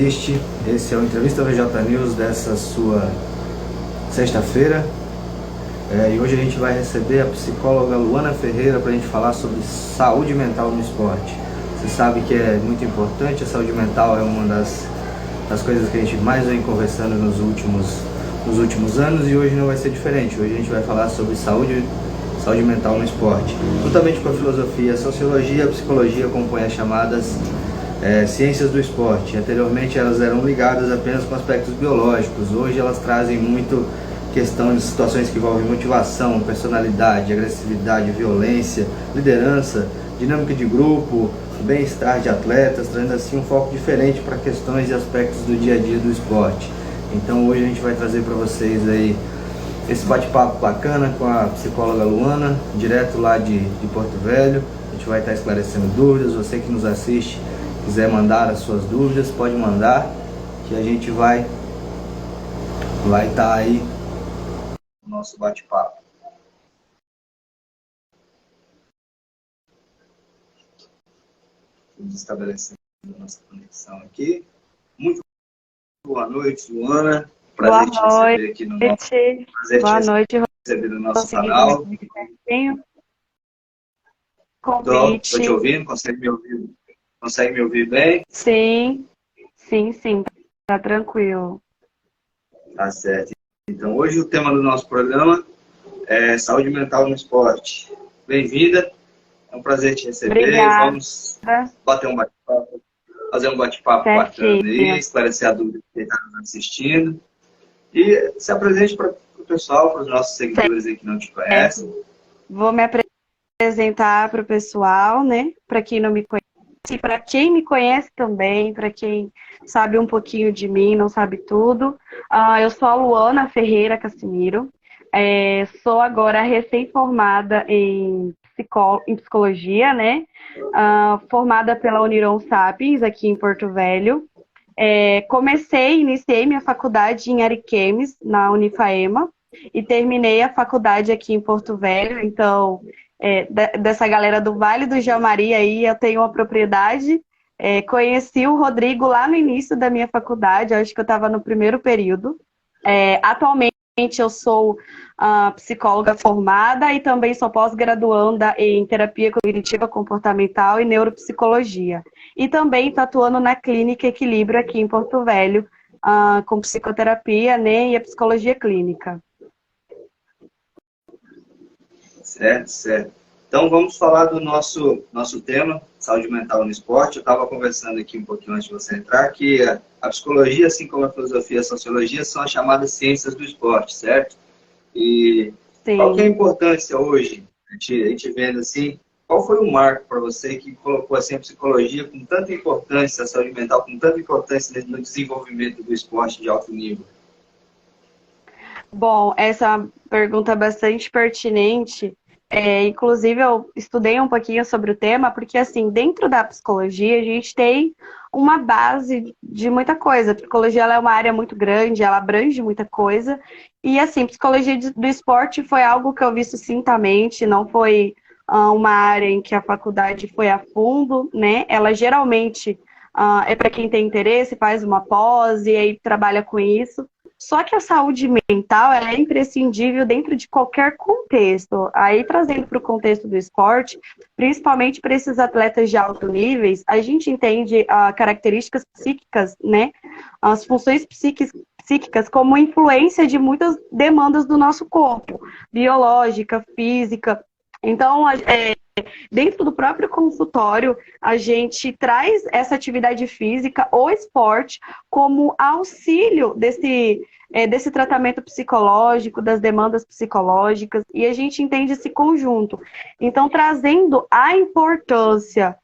assiste. Esse é o Entrevista VJ News dessa sua sexta-feira. E hoje a gente vai receber a psicóloga Luana Ferreira para a gente falar sobre saúde mental no esporte. Você sabe que é muito importante, a saúde mental é uma das coisas que a gente mais vem conversando nos últimos anos, e hoje não vai ser diferente. Hoje a gente vai falar sobre saúde mental no esporte. Juntamente com a filosofia, a sociologia e a psicologia compõem as chamadas ciências do esporte. Anteriormente elas eram ligadas apenas com aspectos biológicos. Hoje elas trazem muito questão de situações que envolvem motivação, personalidade, agressividade, violência, liderança, dinâmica de grupo, bem-estar de atletas, trazendo assim um foco diferente para questões e aspectos do dia a dia do esporte. Então hoje a gente vai trazer para vocês aí esse bate-papo bacana com a psicóloga Luana, direto lá de Porto Velho. A gente vai estar esclarecendo dúvidas. Você que nos assiste, quiser mandar as suas dúvidas, pode mandar, que a gente vai estar aí no nosso bate-papo. Vamos estabelecendo a nossa conexão aqui. Muito boa noite, Luana. Prazer te receber aqui no nosso, receber no nosso canal. Estou te ouvindo, consegue me ouvir? Consegue me ouvir bem? Sim, tá tranquilo. Tá certo. Então hoje o tema do nosso programa é saúde mental no esporte. Bem-vinda, é um prazer te receber. Obrigada. Vamos bater um bate-papo, fazer um bate-papo bacana aí, esclarecer a dúvida que está nos assistindo. E se apresente para o pessoal, para os nossos seguidores aí que não te conhecem. Vou me apresentar para o pessoal, né? Para quem não me conhece, e para quem me conhece também, para quem sabe um pouquinho de mim, não sabe tudo. Eu sou a Luana Ferreira Cassimiro. Sou agora recém-formada em psicologia, né? Formada pela Uniron Sapiens, aqui em Porto Velho. Iniciei minha faculdade em Ariquemes, na Unifaema, e terminei a faculdade aqui em Porto Velho. Então, dessa galera do Vale do Javari aí, eu tenho uma propriedade. Conheci o Rodrigo lá no início da minha faculdade, acho que eu estava no primeiro período. Atualmente eu sou psicóloga formada e também sou pós-graduanda em terapia cognitiva comportamental e neuropsicologia. E também estou atuando na Clínica Equilíbrio aqui em Porto Velho, com psicoterapia, né, e a psicologia clínica. Certo. Então vamos falar do nosso tema, saúde mental no esporte. Eu estava conversando aqui um pouquinho antes de você entrar, que a psicologia, assim como a filosofia e a sociologia, são as chamadas ciências do esporte, certo? E Sim. Qual que é a importância hoje, a gente vendo assim, qual foi o marco para você que colocou assim, a psicologia com tanta importância, a saúde mental com tanta importância no desenvolvimento do esporte de alto nível? Bom, essa pergunta é bastante pertinente. Inclusive, eu estudei um pouquinho sobre o tema, porque, assim, dentro da psicologia, a gente tem uma base de muita coisa. A psicologia ela é uma área muito grande, ela abrange muita coisa. E, assim, psicologia do esporte foi algo que eu vi sucintamente, não foi uma área em que a faculdade foi a fundo, né? Ela geralmente é para quem tem interesse, faz uma pós e aí trabalha com isso. Só que a saúde mental ela é imprescindível dentro de qualquer contexto. Aí, trazendo para o contexto do esporte, principalmente para esses atletas de alto níveis, a gente entende características psíquicas, né? As funções psíquicas como influência de muitas demandas do nosso corpo, biológica, física. Então, dentro do próprio consultório, a gente traz essa atividade física ou esporte como auxílio desse tratamento psicológico, das demandas psicológicas, e a gente entende esse conjunto. Então, trazendo a importância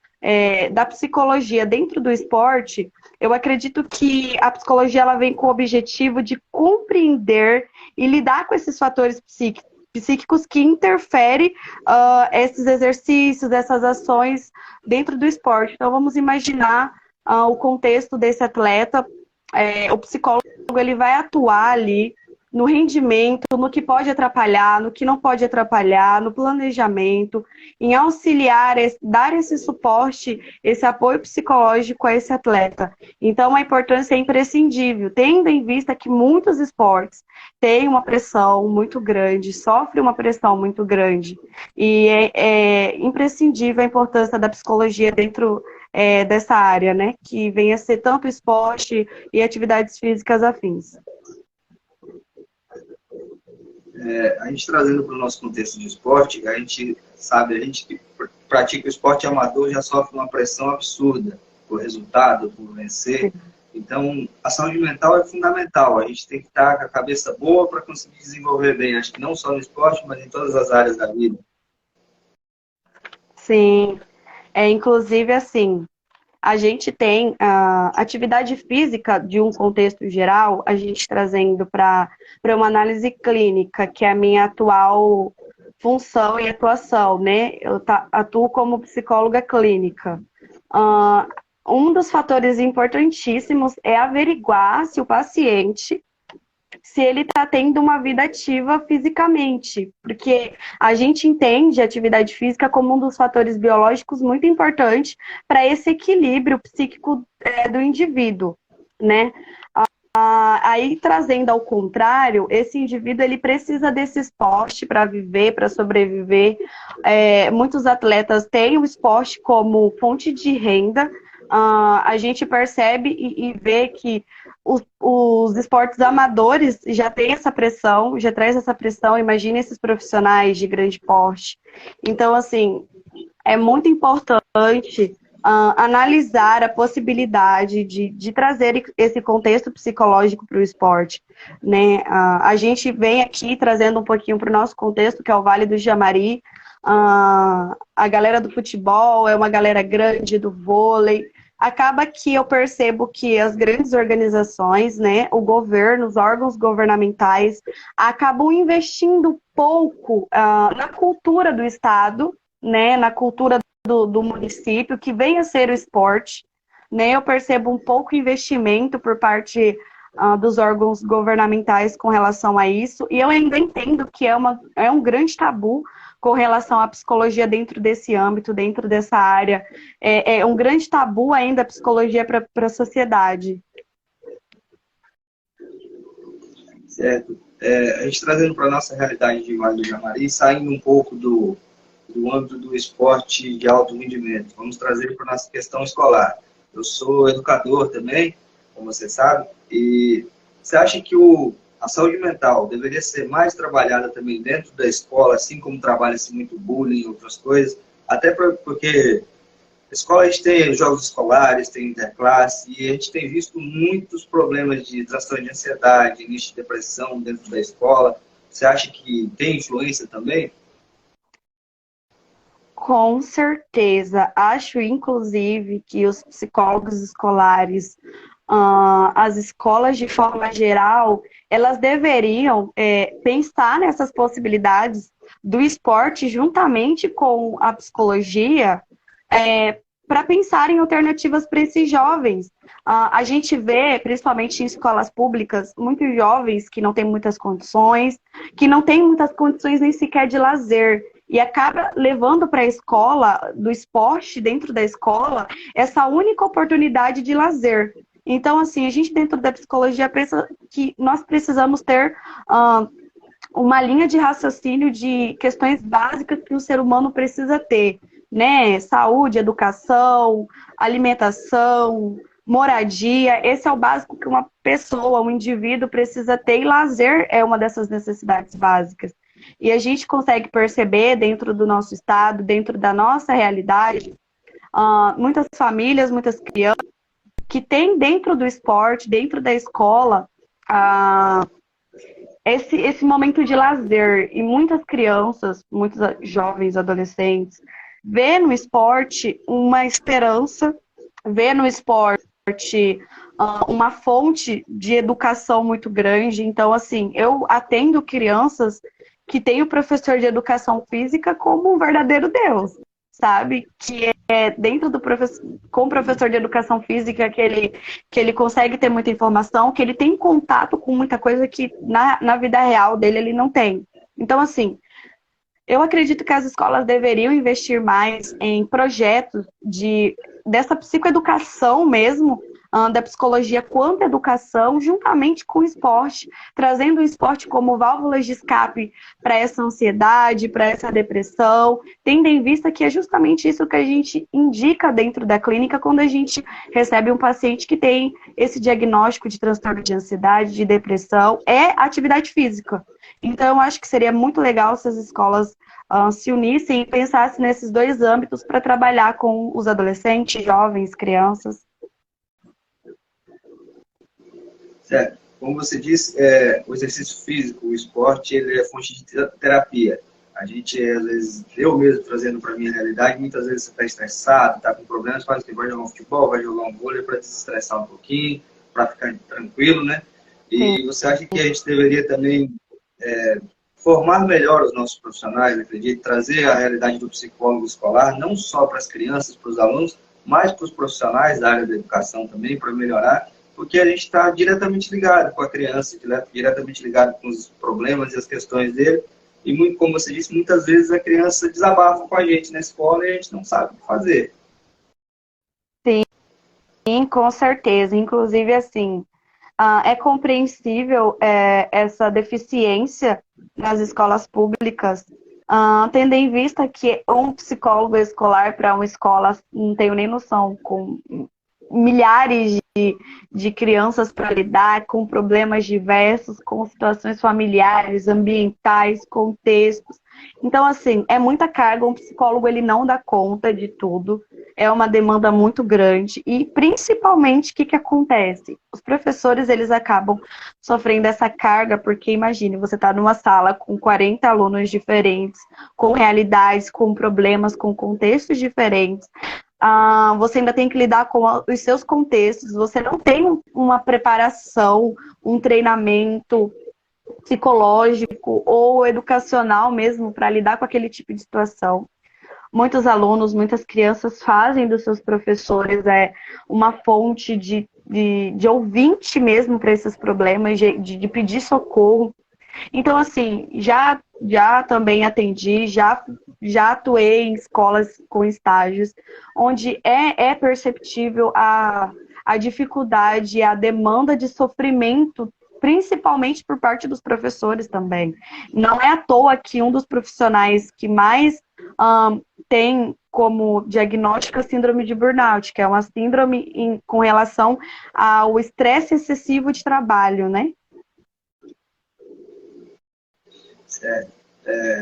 da psicologia dentro do esporte, eu acredito que a psicologia ela vem com o objetivo de compreender e lidar com esses fatores psíquicos que interferem esses exercícios, essas ações dentro do esporte. Então, vamos imaginar o contexto desse atleta. O psicólogo ele vai atuar ali no rendimento, no que pode atrapalhar, no que não pode atrapalhar, no planejamento, em auxiliar, dar esse suporte, esse apoio psicológico a esse atleta. Então, a importância é imprescindível, tendo em vista que muitos esportes têm uma pressão muito grande, sofrem uma pressão muito grande, e é imprescindível a importância da psicologia dentro dessa área, né, que vem a ser tanto esporte e atividades físicas afins. A gente trazendo para o nosso contexto de esporte, a gente sabe, a gente que pratica o esporte amador já sofre uma pressão absurda por resultado, por vencer. Então, a saúde mental é fundamental. A gente tem que estar com a cabeça boa para conseguir desenvolver bem. Acho que não só no esporte, mas em todas as áreas da vida. Sim, inclusive assim, a gente tem a atividade física de um contexto geral, a gente trazendo para uma análise clínica, que é a minha atual função e atuação, né? Eu atuo como psicóloga clínica. Um dos fatores importantíssimos é averiguar se o paciente, se ele está tendo uma vida ativa fisicamente, porque a gente entende a atividade física como um dos fatores biológicos muito importantes para esse equilíbrio psíquico do indivíduo, né? Aí, trazendo ao contrário, esse indivíduo ele precisa desse esporte para viver, para sobreviver. Muitos atletas têm o esporte como fonte de renda. A gente percebe e vê que os esportes amadores já têm essa pressão, já traz essa pressão. Imagine esses profissionais de grande porte. Então, assim, é muito importante analisar a possibilidade de trazer esse contexto psicológico para o esporte, né? A gente vem aqui trazendo um pouquinho para o nosso contexto, que é o Vale do Jamari. A galera do futebol é uma galera grande, do vôlei. Acaba que eu percebo que as grandes organizações, né, o governo, os órgãos governamentais, acabam investindo pouco na cultura do Estado, né, na cultura do município, que vem a ser o esporte, né? Eu percebo um pouco investimento por parte dos órgãos governamentais com relação a isso, e eu ainda entendo que é um grande tabu com relação à psicologia dentro desse âmbito, dentro dessa área. É um grande tabu ainda a psicologia para a sociedade. Certo. A gente trazendo para a nossa realidade de Vale do Jamari, saindo um pouco do âmbito do esporte de alto rendimento. Vamos trazer para a nossa questão escolar. Eu sou educador também, como você sabe, e você acha que a saúde mental deveria ser mais trabalhada também dentro da escola, assim como trabalha-se muito bullying e outras coisas? Até porque na escola a gente tem jogos escolares, tem interclasse, e a gente tem visto muitos problemas de transtorno de ansiedade, início de depressão dentro da escola. Você acha que tem influência também? Com certeza. Acho, inclusive, que os psicólogos escolares, as escolas de forma geral, elas deveriam pensar nessas possibilidades do esporte juntamente com a psicologia para pensar em alternativas para esses jovens. A gente vê, principalmente em escolas públicas, muitos jovens que não têm muitas condições, que não têm muitas condições nem sequer de lazer, e acaba levando para a escola, do esporte dentro da escola, essa única oportunidade de lazer. Então, assim, a gente dentro da psicologia pensa que nós precisamos ter uma linha de raciocínio de questões básicas que o ser humano precisa ter, né? Saúde, educação, alimentação, moradia. Esse é o básico que uma pessoa, um indivíduo precisa ter, e lazer é uma dessas necessidades básicas. E a gente consegue perceber dentro do nosso estado, dentro da nossa realidade, muitas famílias, muitas crianças que têm dentro do esporte, dentro da escola, esse momento de lazer. E muitas crianças, muitos jovens, adolescentes, vê no esporte uma esperança, vê no esporte uma fonte de educação muito grande. Então, assim, eu atendo crianças que têm o professor de educação física como um verdadeiro Deus, sabe? Que é dentro do professor, com o professor de educação física, que ele consegue ter muita informação, que ele tem contato com muita coisa que na vida real dele ele não tem. Então, assim, eu acredito que as escolas deveriam investir mais em projetos dessa psicoeducação mesmo, da psicologia quanto à educação, juntamente com o esporte, trazendo o esporte como válvulas de escape para essa ansiedade, para essa depressão, tendo em vista que é justamente isso que a gente indica dentro da clínica quando a gente recebe um paciente que tem esse diagnóstico de transtorno de ansiedade, de depressão, é atividade física. Então, eu acho que seria muito legal se as escolas se unissem e pensassem nesses dois âmbitos para trabalhar com os adolescentes, jovens, crianças. Certo. Como você disse, o exercício físico, o esporte, ele é fonte de terapia. A gente, às vezes, eu mesmo trazendo para a minha realidade, muitas vezes você está estressado, está com problemas, faz o que? Vai jogar um futebol, vai jogar um vôlei para desestressar um pouquinho, para ficar tranquilo, né? E você acha que a gente deveria também formar melhor os nossos profissionais, acredito, trazer a realidade do psicólogo escolar, não só para as crianças, para os alunos, mas para os profissionais da área da educação também, para melhorar, porque a gente está diretamente ligado com a criança, diretamente ligado com os problemas e as questões dele, e muito, como você disse, muitas vezes a criança desabafa com a gente na escola e a gente não sabe o que fazer. Sim, com certeza. Inclusive, assim, é compreensível essa deficiência nas escolas públicas, tendo em vista que um psicólogo escolar para uma escola, não tenho nem noção, com milhares de crianças para lidar, com problemas diversos, com situações familiares, ambientais, contextos. Então, assim, é muita carga, um psicólogo ele não dá conta de tudo, é uma demanda muito grande e, principalmente, o que acontece? Os professores, eles acabam sofrendo essa carga, porque, imagine, você está numa sala com 40 alunos diferentes, com realidades, com problemas, com contextos diferentes, você ainda tem que lidar com os seus contextos, você não tem uma preparação, um treinamento psicológico ou educacional mesmo para lidar com aquele tipo de situação. Muitos alunos, muitas crianças fazem dos seus professores uma fonte de ouvinte mesmo para esses problemas, de pedir socorro. Então, assim, já também atendi, já atuei em escolas com estágios, onde é perceptível a dificuldade, a demanda de sofrimento, principalmente por parte dos professores também. Não é à toa que um dos profissionais que mais tem como diagnóstico a síndrome de burnout, que é uma síndrome com relação ao estresse excessivo de trabalho, né?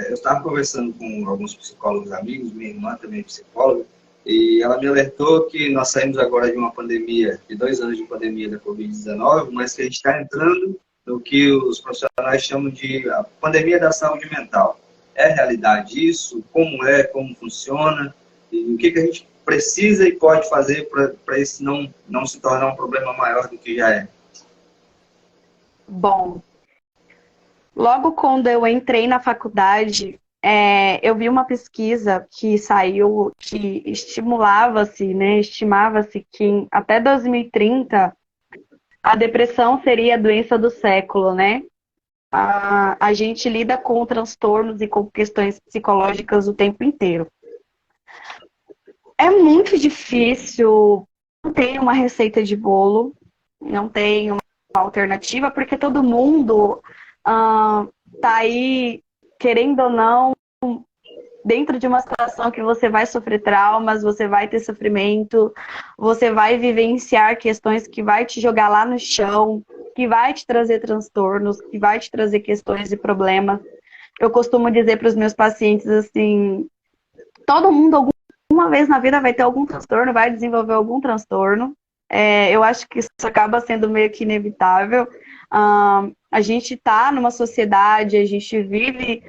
Eu estava conversando com alguns psicólogos amigos, minha irmã também é psicóloga, e ela me alertou que nós saímos agora de uma pandemia, de 2 anos de pandemia da Covid-19, mas que a gente está entrando no que os profissionais chamam de a pandemia da saúde mental. É realidade isso? Como funciona? E o que a gente precisa e pode fazer para isso não se tornar um problema maior do que já é? Bom, logo quando eu entrei na faculdade, eu vi uma pesquisa que saiu que estimulava-se, né, estimava-se que até 2030 a depressão seria a doença do século, né? A gente lida com transtornos e com questões psicológicas o tempo inteiro. É muito difícil, não tem uma receita de bolo, não tem uma alternativa, porque todo mundo tá aí, querendo ou não, dentro de uma situação que você vai sofrer traumas, você vai ter sofrimento, você vai vivenciar questões que vai te jogar lá no chão, que vai te trazer transtornos, que vai te trazer questões e problemas. Eu costumo dizer para os meus pacientes assim, todo mundo alguma vez na vida vai ter algum transtorno, vai desenvolver algum transtorno. Eu acho que isso acaba sendo meio que inevitável. A gente está numa sociedade, a gente vive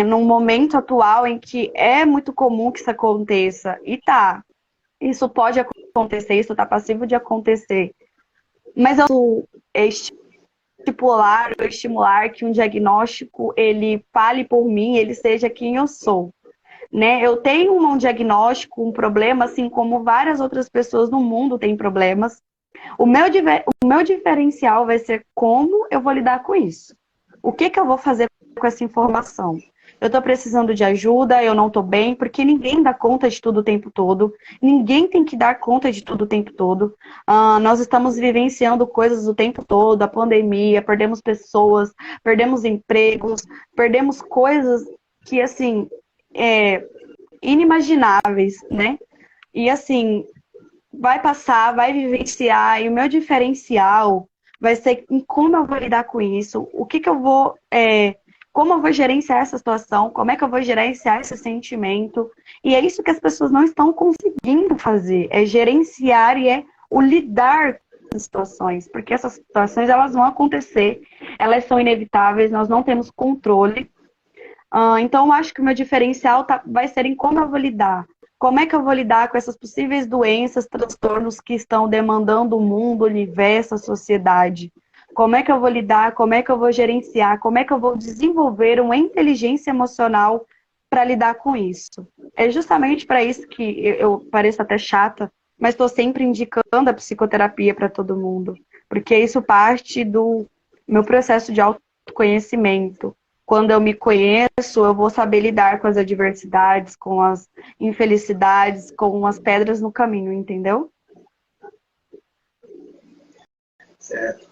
num momento atual em que é muito comum que isso aconteça. E isso pode acontecer, isso está passivo de acontecer. Mas eu estimular que um diagnóstico ele fale por mim, ele seja quem eu sou. né? Eu tenho um diagnóstico, um problema, assim como várias outras pessoas no mundo têm problemas. O meu diferencial vai ser como eu vou lidar com isso. O que eu vou fazer com essa informação? Eu estou precisando de ajuda, eu não estou bem, porque ninguém dá conta de tudo o tempo todo. Ninguém tem que dar conta de tudo o tempo todo. Nós estamos vivenciando coisas o tempo todo, a pandemia, perdemos pessoas, perdemos empregos, perdemos coisas que, assim, inimagináveis, né? E, assim, vai passar, vai vivenciar, e o meu diferencial vai ser em como eu vou lidar com isso, o que eu vou, como eu vou gerenciar essa situação, como é que eu vou gerenciar esse sentimento, e é isso que as pessoas não estão conseguindo fazer, é gerenciar e é o lidar com as situações, porque essas situações elas vão acontecer, elas são inevitáveis, nós não temos controle. Então eu acho que o meu diferencial vai ser em como eu vou lidar. Como é que eu vou lidar com essas possíveis doenças, transtornos que estão demandando o mundo, o universo, a sociedade? Como é que eu vou lidar? Como é que eu vou gerenciar? Como é que eu vou desenvolver uma inteligência emocional para lidar com isso? É justamente para isso que eu pareço até chata, mas estou sempre indicando a psicoterapia para todo mundo, porque isso parte do meu processo de autoconhecimento. Quando eu me conheço, eu vou saber lidar com as adversidades, com as infelicidades, com as pedras no caminho, entendeu? Certo.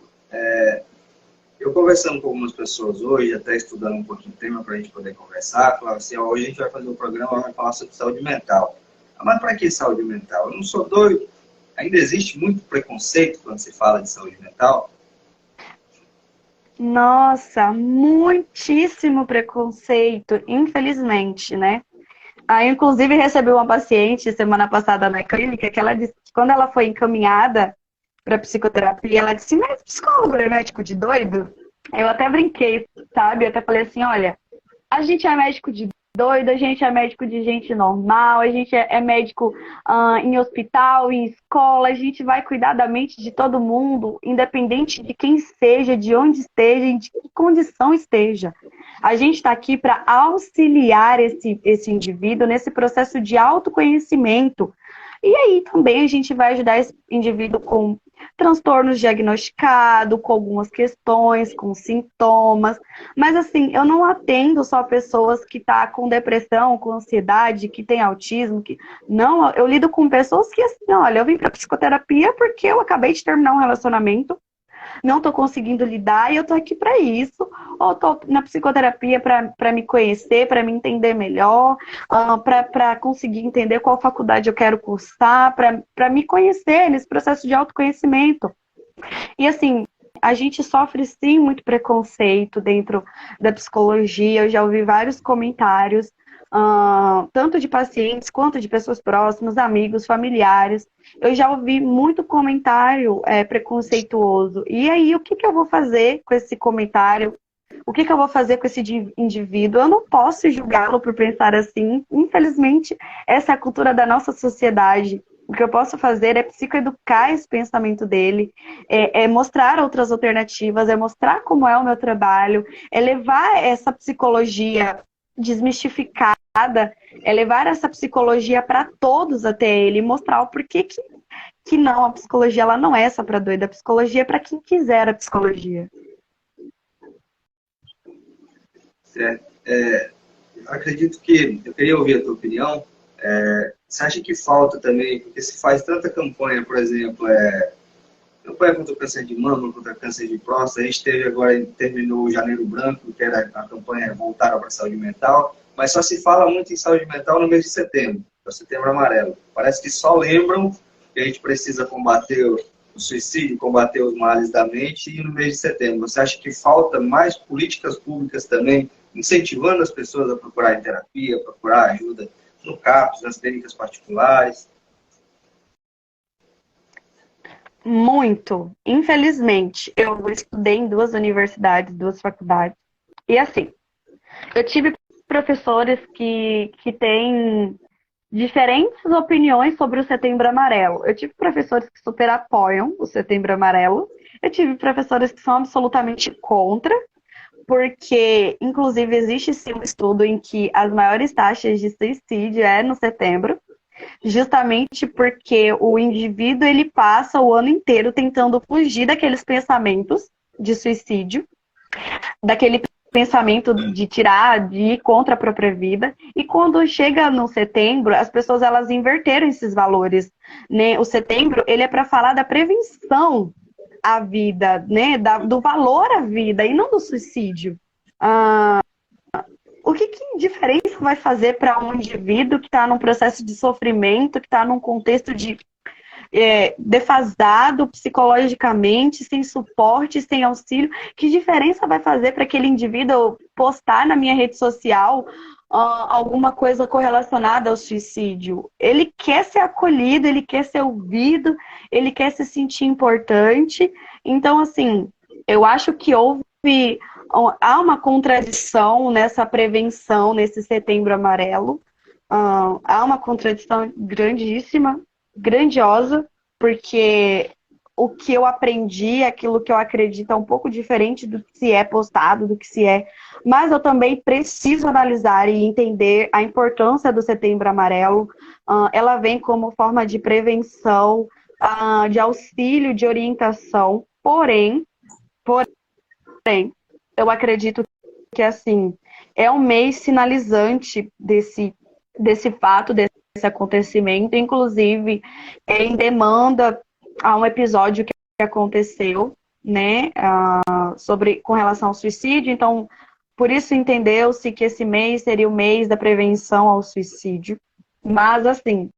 Eu conversando com algumas pessoas hoje, até estudando um pouquinho o tema para a gente poder conversar, falava assim, ó, hoje a gente vai fazer um programa, vai falar sobre saúde mental. Mas para que saúde mental? Eu não sou doido. Ainda existe muito preconceito quando se fala de saúde mental. Nossa, muitíssimo preconceito, infelizmente, né? Aí, inclusive, recebi uma paciente semana passada na clínica que ela disse que quando ela foi encaminhada para psicoterapia, ela disse, mas psicólogo é médico de doido? Eu até brinquei, sabe? Eu até falei assim, olha, a gente é médico de doido, a gente é médico de gente normal, a gente é médico em hospital, em escola, a gente vai cuidar da mente de todo mundo, independente de quem seja, de onde esteja, de que condição esteja. A gente está aqui para auxiliar esse indivíduo nesse processo de autoconhecimento. E aí também a gente vai ajudar esse indivíduo com transtornos diagnosticados, com algumas questões, com sintomas. Mas assim, eu não atendo só pessoas que estão com depressão, com ansiedade, que tem autismo. Não, eu lido com pessoas que assim, olha, eu vim para psicoterapia porque eu acabei de terminar um relacionamento, não estou conseguindo lidar e eu estou aqui para isso, ou estou na psicoterapia para me conhecer, para me entender melhor, para conseguir entender qual faculdade eu quero cursar, para me conhecer nesse processo de autoconhecimento. E assim, a gente sofre sim muito preconceito dentro da psicologia, eu já ouvi vários comentários, tanto de pacientes quanto de pessoas próximas, amigos, familiares. Eu já ouvi muito comentário preconceituoso. E aí, o que eu vou fazer com esse comentário? O que eu vou fazer com esse indivíduo? Eu não posso julgá-lo por pensar assim. Infelizmente, essa é a cultura da nossa sociedade. O que eu posso fazer é psicoeducar esse pensamento dele, é mostrar outras alternativas, é mostrar como é o meu trabalho, é levar essa psicologia desmistificada, é levar essa psicologia para todos até ele, mostrar o porquê que não, a psicologia ela não é só para doida, a psicologia é para quem quiser a psicologia. Certo. Acredito que, eu queria ouvir a tua opinião, você acha que falta também, porque se faz tanta campanha, por exemplo, campanha contra o câncer de mama, contra o câncer de próstata, a gente teve agora, terminou o Janeiro Branco, que era a campanha voltada para a saúde mental, mas só se fala muito em saúde mental no mês de setembro, o Setembro Amarelo. Parece que só lembram que a gente precisa combater o suicídio, combater os males da mente e no mês de setembro. Você acha que falta mais políticas públicas também, incentivando as pessoas a procurarem terapia, procurar ajuda no CAPS, nas clínicas particulares? Muito. Infelizmente, eu estudei em duas universidades, duas faculdades. E assim, eu tive professores que têm diferentes opiniões sobre o Setembro Amarelo. Eu tive professores que super apoiam o Setembro Amarelo. Eu tive professores que são absolutamente contra, porque, inclusive, existe sim um estudo em que as maiores taxas de suicídio é no setembro, justamente porque o indivíduo ele passa o ano inteiro tentando fugir daqueles pensamentos de suicídio, daquele pensamento de tirar, de ir contra a própria vida. E quando chega no setembro, as pessoas elas inverteram esses valores, né? O setembro ele é para falar da prevenção à vida, né? Do valor à vida e não do suicídio. Ah, o que diferença vai fazer para um indivíduo que está num processo de sofrimento, que está num contexto de defasado psicologicamente, sem suporte, sem auxílio? Que diferença vai fazer para aquele indivíduo postar na minha rede social alguma coisa correlacionada ao suicídio? Ele quer ser acolhido, ele quer ser ouvido, ele quer se sentir importante. Então, assim, eu acho que há uma contradição nessa prevenção, nesse setembro amarelo. Há uma contradição grandíssima, grandiosa, porque o que eu aprendi, aquilo que eu acredito é um pouco diferente do que se é postado, do que se é. Mas eu também preciso analisar e entender a importância do setembro amarelo. Ela vem como forma de prevenção, de auxílio, de orientação. Porém, eu acredito que, assim, é um mês sinalizante desse fato, desse acontecimento, inclusive em demanda a um episódio que aconteceu, né, com relação ao suicídio. Então, por isso entendeu-se que esse mês seria o mês da prevenção ao suicídio. Mas, assim,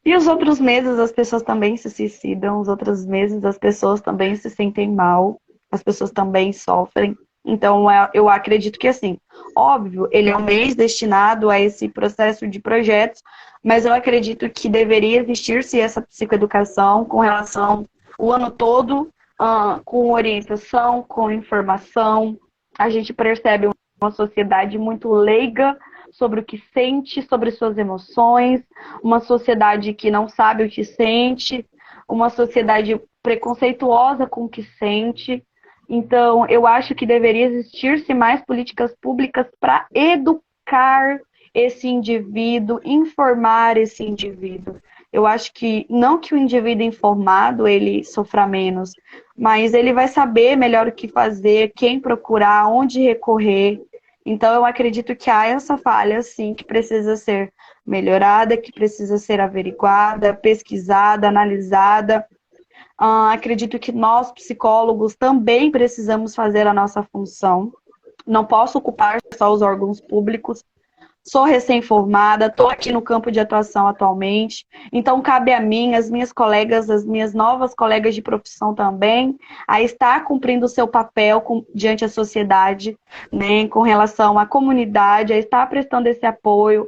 e os outros meses as pessoas também se suicidam, os outros meses as pessoas também se sentem mal, as pessoas também sofrem. Então, eu acredito que, assim, óbvio, ele é um mês destinado a esse processo de projetos, mas eu acredito que deveria existir-se essa psicoeducação com relação o ano todo, com orientação, com informação. A gente percebe uma sociedade muito leiga sobre o que sente, sobre suas emoções, uma sociedade que não sabe o que sente, uma sociedade preconceituosa com o que sente. Então, eu acho que deveria existir-se mais políticas públicas para educar esse indivíduo, informar esse indivíduo. Eu acho que, não que o indivíduo informado ele sofra menos, mas ele vai saber melhor o que fazer, quem procurar, onde recorrer. Então, eu acredito que há essa falha, sim, que precisa ser melhorada, que precisa ser averiguada, pesquisada, analisada. Acredito que nós, psicólogos, também precisamos fazer a nossa função. Não posso ocupar só os órgãos públicos. Sou recém-formada, estou aqui no campo de atuação atualmente, então cabe a mim, as minhas colegas, as minhas novas colegas de profissão também, a estar cumprindo o seu papel diante da sociedade, né, com relação à comunidade, a estar prestando esse apoio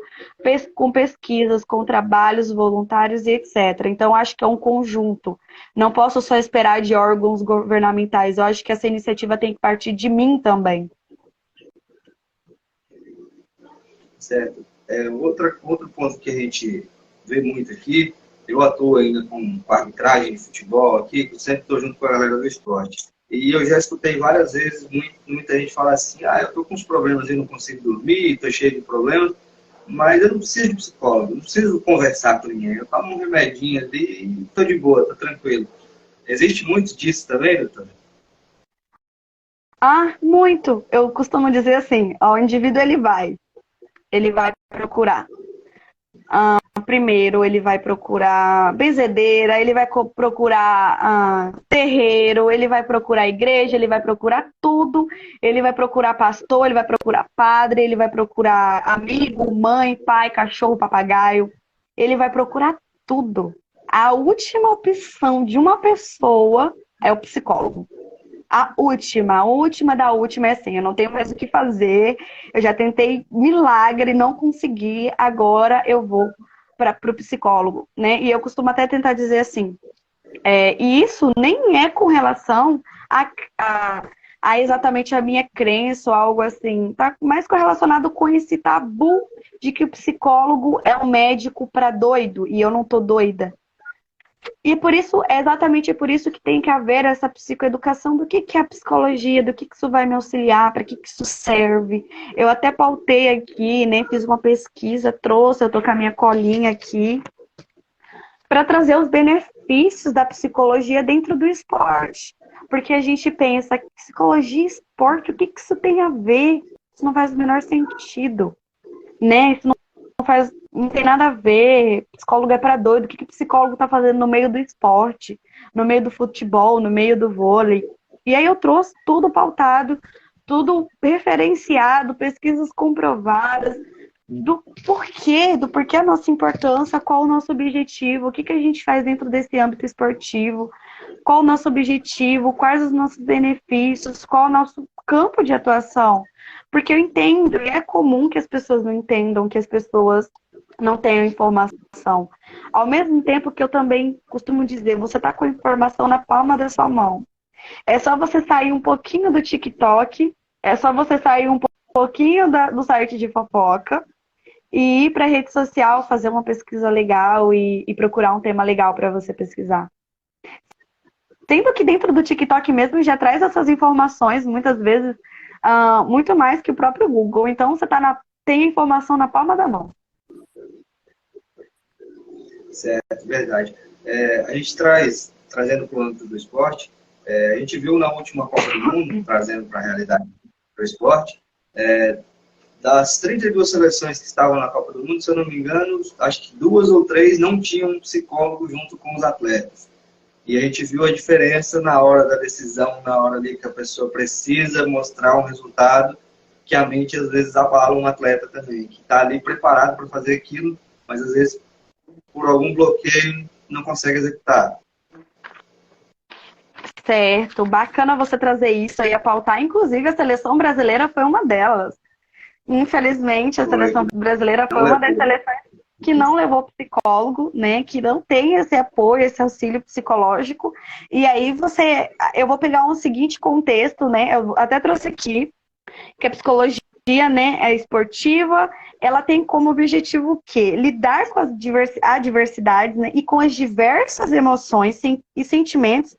com pesquisas, com trabalhos voluntários e etc. Então, acho que é um conjunto. Não posso só esperar de órgãos governamentais, eu acho que essa iniciativa tem que partir de mim também. Certo. Outro ponto que a gente vê muito aqui, eu atuo ainda com arbitragem de futebol aqui, eu sempre estou junto com a galera do esporte. E eu já escutei várias vezes muita gente falar assim, eu estou com uns problemas e não consigo dormir, estou cheio de problemas, mas eu não preciso de psicólogo, não preciso conversar com ninguém, eu tomo um remedinho ali e estou de boa, estou tranquilo. Existe muito disso também, doutor? Muito. Eu costumo dizer assim, o indivíduo ele vai procurar. Primeiro, ele vai procurar benzedeira, ele vai procurar terreiro, ele vai procurar igreja, ele vai procurar tudo. Ele vai procurar pastor, ele vai procurar padre, ele vai procurar amigo, mãe, pai, cachorro, papagaio. Ele vai procurar tudo. A última opção de uma pessoa é o psicólogo. A última da última é assim, eu não tenho mais o que fazer, eu já tentei milagre, não consegui, agora eu vou para o psicólogo, né? E eu costumo até tentar dizer assim, e isso nem é com relação a exatamente a minha crença ou algo assim, tá mais correlacionado com esse tabu de que o psicólogo é um médico para doido, e eu não tô doida. E por isso, é exatamente por isso que tem que haver essa psicoeducação do que é a psicologia, do que isso vai me auxiliar, para que isso serve. Eu até pautei aqui, né? Fiz uma pesquisa, trouxe, eu tô com a minha colinha aqui, para trazer os benefícios da psicologia dentro do esporte. Porque a gente pensa, psicologia e esporte, o que isso tem a ver? Isso não faz o menor sentido, né? Isso não tem nada a ver. Psicólogo é para doido. O que o psicólogo está fazendo no meio do esporte, no meio do futebol, no meio do vôlei? E aí eu trouxe tudo pautado, tudo referenciado, pesquisas comprovadas, do porquê a nossa importância, qual o nosso objetivo, o que a gente faz dentro desse âmbito esportivo, qual o nosso objetivo, quais os nossos benefícios, qual o nosso campo de atuação. Porque eu entendo, e é comum que as pessoas não entendam, que as pessoas não tenham informação. Ao mesmo tempo que eu também costumo dizer, você está com a informação na palma da sua mão. É só você sair um pouquinho do TikTok, é só você sair um pouquinho do site de fofoca e ir para a rede social, fazer uma pesquisa legal e procurar um tema legal para você pesquisar. Sendo que dentro do TikTok mesmo já traz essas informações, muitas vezes, muito mais que o próprio Google. Então, você tem a informação na palma da mão. Certo, verdade. A gente trazendo para o âmbito do esporte, a gente viu na última Copa do Mundo, trazendo para a realidade do esporte, das 32 seleções que estavam na Copa do Mundo, se eu não me engano, acho que 2 ou 3 não tinham um psicólogo junto com os atletas. E a gente viu a diferença na hora da decisão, na hora ali que a pessoa precisa mostrar um resultado, que a mente às vezes abala um atleta também, que está ali preparado para fazer aquilo, mas às vezes por algum bloqueio não consegue executar. Certo, bacana você trazer isso aí a pautar. Inclusive, a seleção brasileira foi uma delas. Infelizmente, a seleção brasileira foi uma das seleções que não levou psicólogo, né? Que não tem esse apoio, esse auxílio psicológico. E aí eu vou pegar um seguinte contexto, né? Eu até trouxe aqui que a psicologia, né, é esportiva, ela tem como objetivo o quê? Lidar com as adversidades, né, e com as diversas emoções e sentimentos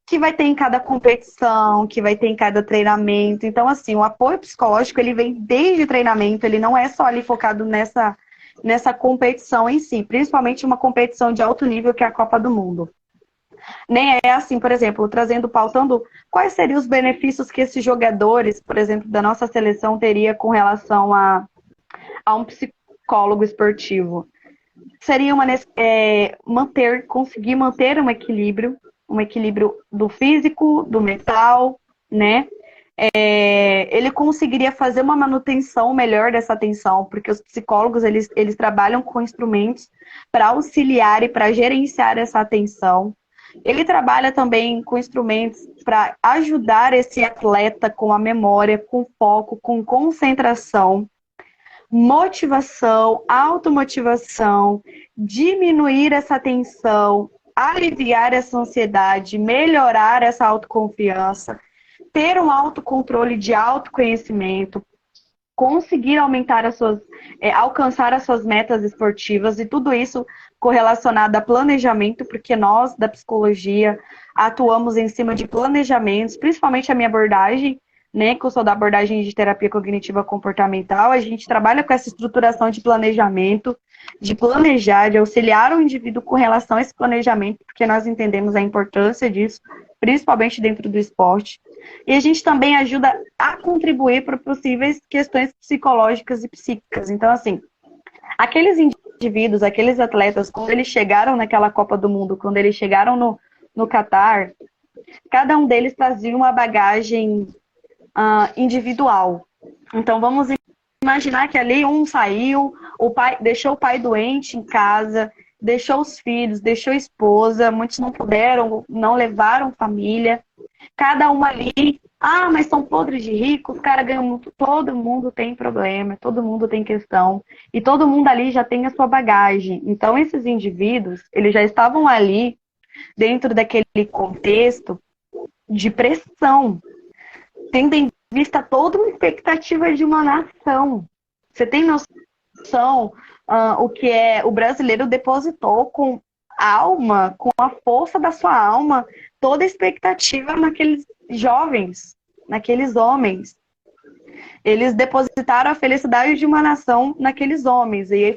que vai ter em cada competição, que vai ter em cada treinamento. Então, assim, o apoio psicológico, ele vem desde o treinamento, ele não é só ali focado nessa competição em si, principalmente uma competição de alto nível que é a Copa do Mundo. Nem é assim, por exemplo, pautando quais seriam os benefícios que esses jogadores, por exemplo, da nossa seleção teria com relação a um psicólogo esportivo. Seria conseguir manter um equilíbrio do físico, do mental, né? Ele conseguiria fazer uma manutenção melhor dessa atenção, porque os psicólogos, eles trabalham com instrumentos para auxiliar e para gerenciar essa atenção. Ele trabalha também com instrumentos para ajudar esse atleta com a memória, com foco, com concentração, motivação, automotivação, diminuir essa tensão, aliviar essa ansiedade, melhorar essa autoconfiança, ter um autocontrole de autoconhecimento, conseguir alcançar as suas metas esportivas e tudo isso correlacionado a planejamento, porque nós da psicologia atuamos em cima de planejamentos, principalmente a minha abordagem, né, que eu sou da abordagem de terapia cognitiva comportamental, a gente trabalha com essa estruturação de planejamento, de planejar, de auxiliar o indivíduo com relação a esse planejamento, porque nós entendemos a importância disso, principalmente dentro do esporte. E a gente também ajuda a contribuir para possíveis questões psicológicas e psíquicas. Então, assim, aqueles indivíduos, aqueles atletas, quando eles chegaram naquela Copa do Mundo, quando eles chegaram no Catar, cada um deles trazia uma bagagem individual. Então, vamos imaginar que ali um saiu, deixou o pai doente em casa, deixou os filhos, deixou a esposa, muitos não puderam, não levaram família. Cada um ali, mas são podres de ricos, os caras ganham muito. Todo mundo tem problema, todo mundo tem questão. E todo mundo ali já tem a sua bagagem. Então, esses indivíduos, eles já estavam ali, dentro daquele contexto de pressão, tendo em vista toda uma expectativa de uma nação. Você tem noção o que o brasileiro depositou com alma, com a força da sua alma, toda a expectativa naqueles jovens, naqueles homens. Eles depositaram a felicidade de uma nação naqueles homens. E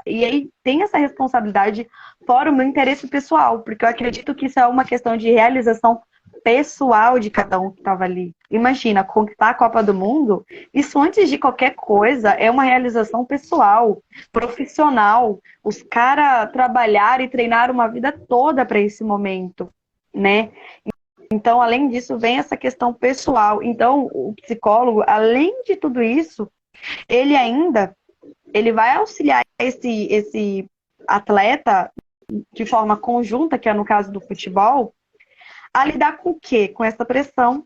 aí tem essa responsabilidade fora o meu interesse pessoal, porque eu acredito que isso é uma questão de realização pessoal de cada um que estava ali. Imagina, conquistar a Copa do Mundo, isso antes de qualquer coisa é uma realização pessoal, profissional. Os caras trabalharam e treinaram uma vida toda para esse momento, né? Então, além disso, vem essa questão pessoal. Então, o psicólogo, além de tudo isso, ele vai auxiliar esse atleta de forma conjunta, que é no caso do futebol, a lidar com o quê? Com essa pressão,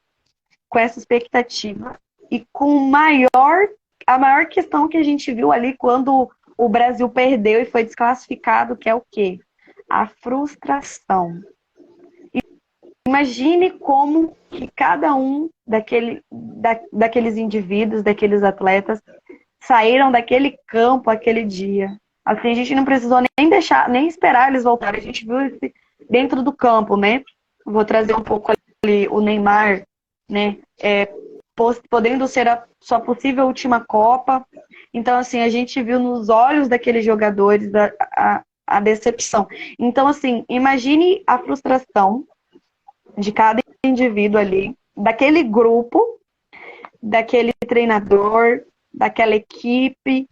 com essa expectativa e com a maior questão que a gente viu ali quando o Brasil perdeu e foi desclassificado, que é o quê? A frustração. Imagine como que cada um daqueles indivíduos, daqueles atletas, saíram daquele campo aquele dia. Assim, a gente não precisou nem esperar eles voltarem. A gente viu isso dentro do campo, né? Vou trazer um pouco ali o Neymar, né? Podendo ser a sua possível última Copa. Então, assim, a gente viu nos olhos daqueles jogadores a decepção. Então, assim, imagine a frustração de cada indivíduo ali, daquele grupo, daquele treinador, daquela equipe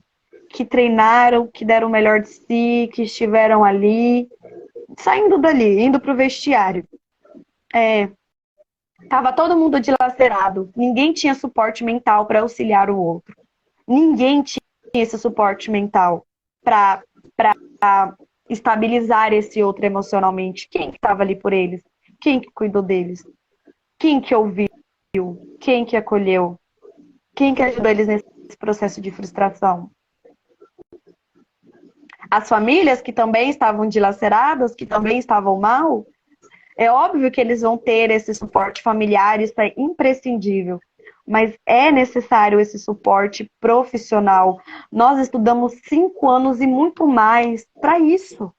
que treinaram, que deram o melhor de si, que estiveram ali, saindo dali, indo para o vestiário. Tava todo mundo dilacerado, ninguém tinha suporte mental para auxiliar o outro. Ninguém tinha esse suporte mental para estabilizar esse outro emocionalmente. Quem que estava ali por eles? Quem que cuidou deles? Quem que ouviu? Quem que acolheu? Quem que ajudou eles nesse processo de frustração? As famílias que também estavam dilaceradas, que também estavam mal, é óbvio que eles vão ter esse suporte familiar, isso é imprescindível. Mas é necessário esse suporte profissional. Nós estudamos 5 anos e muito mais para isso.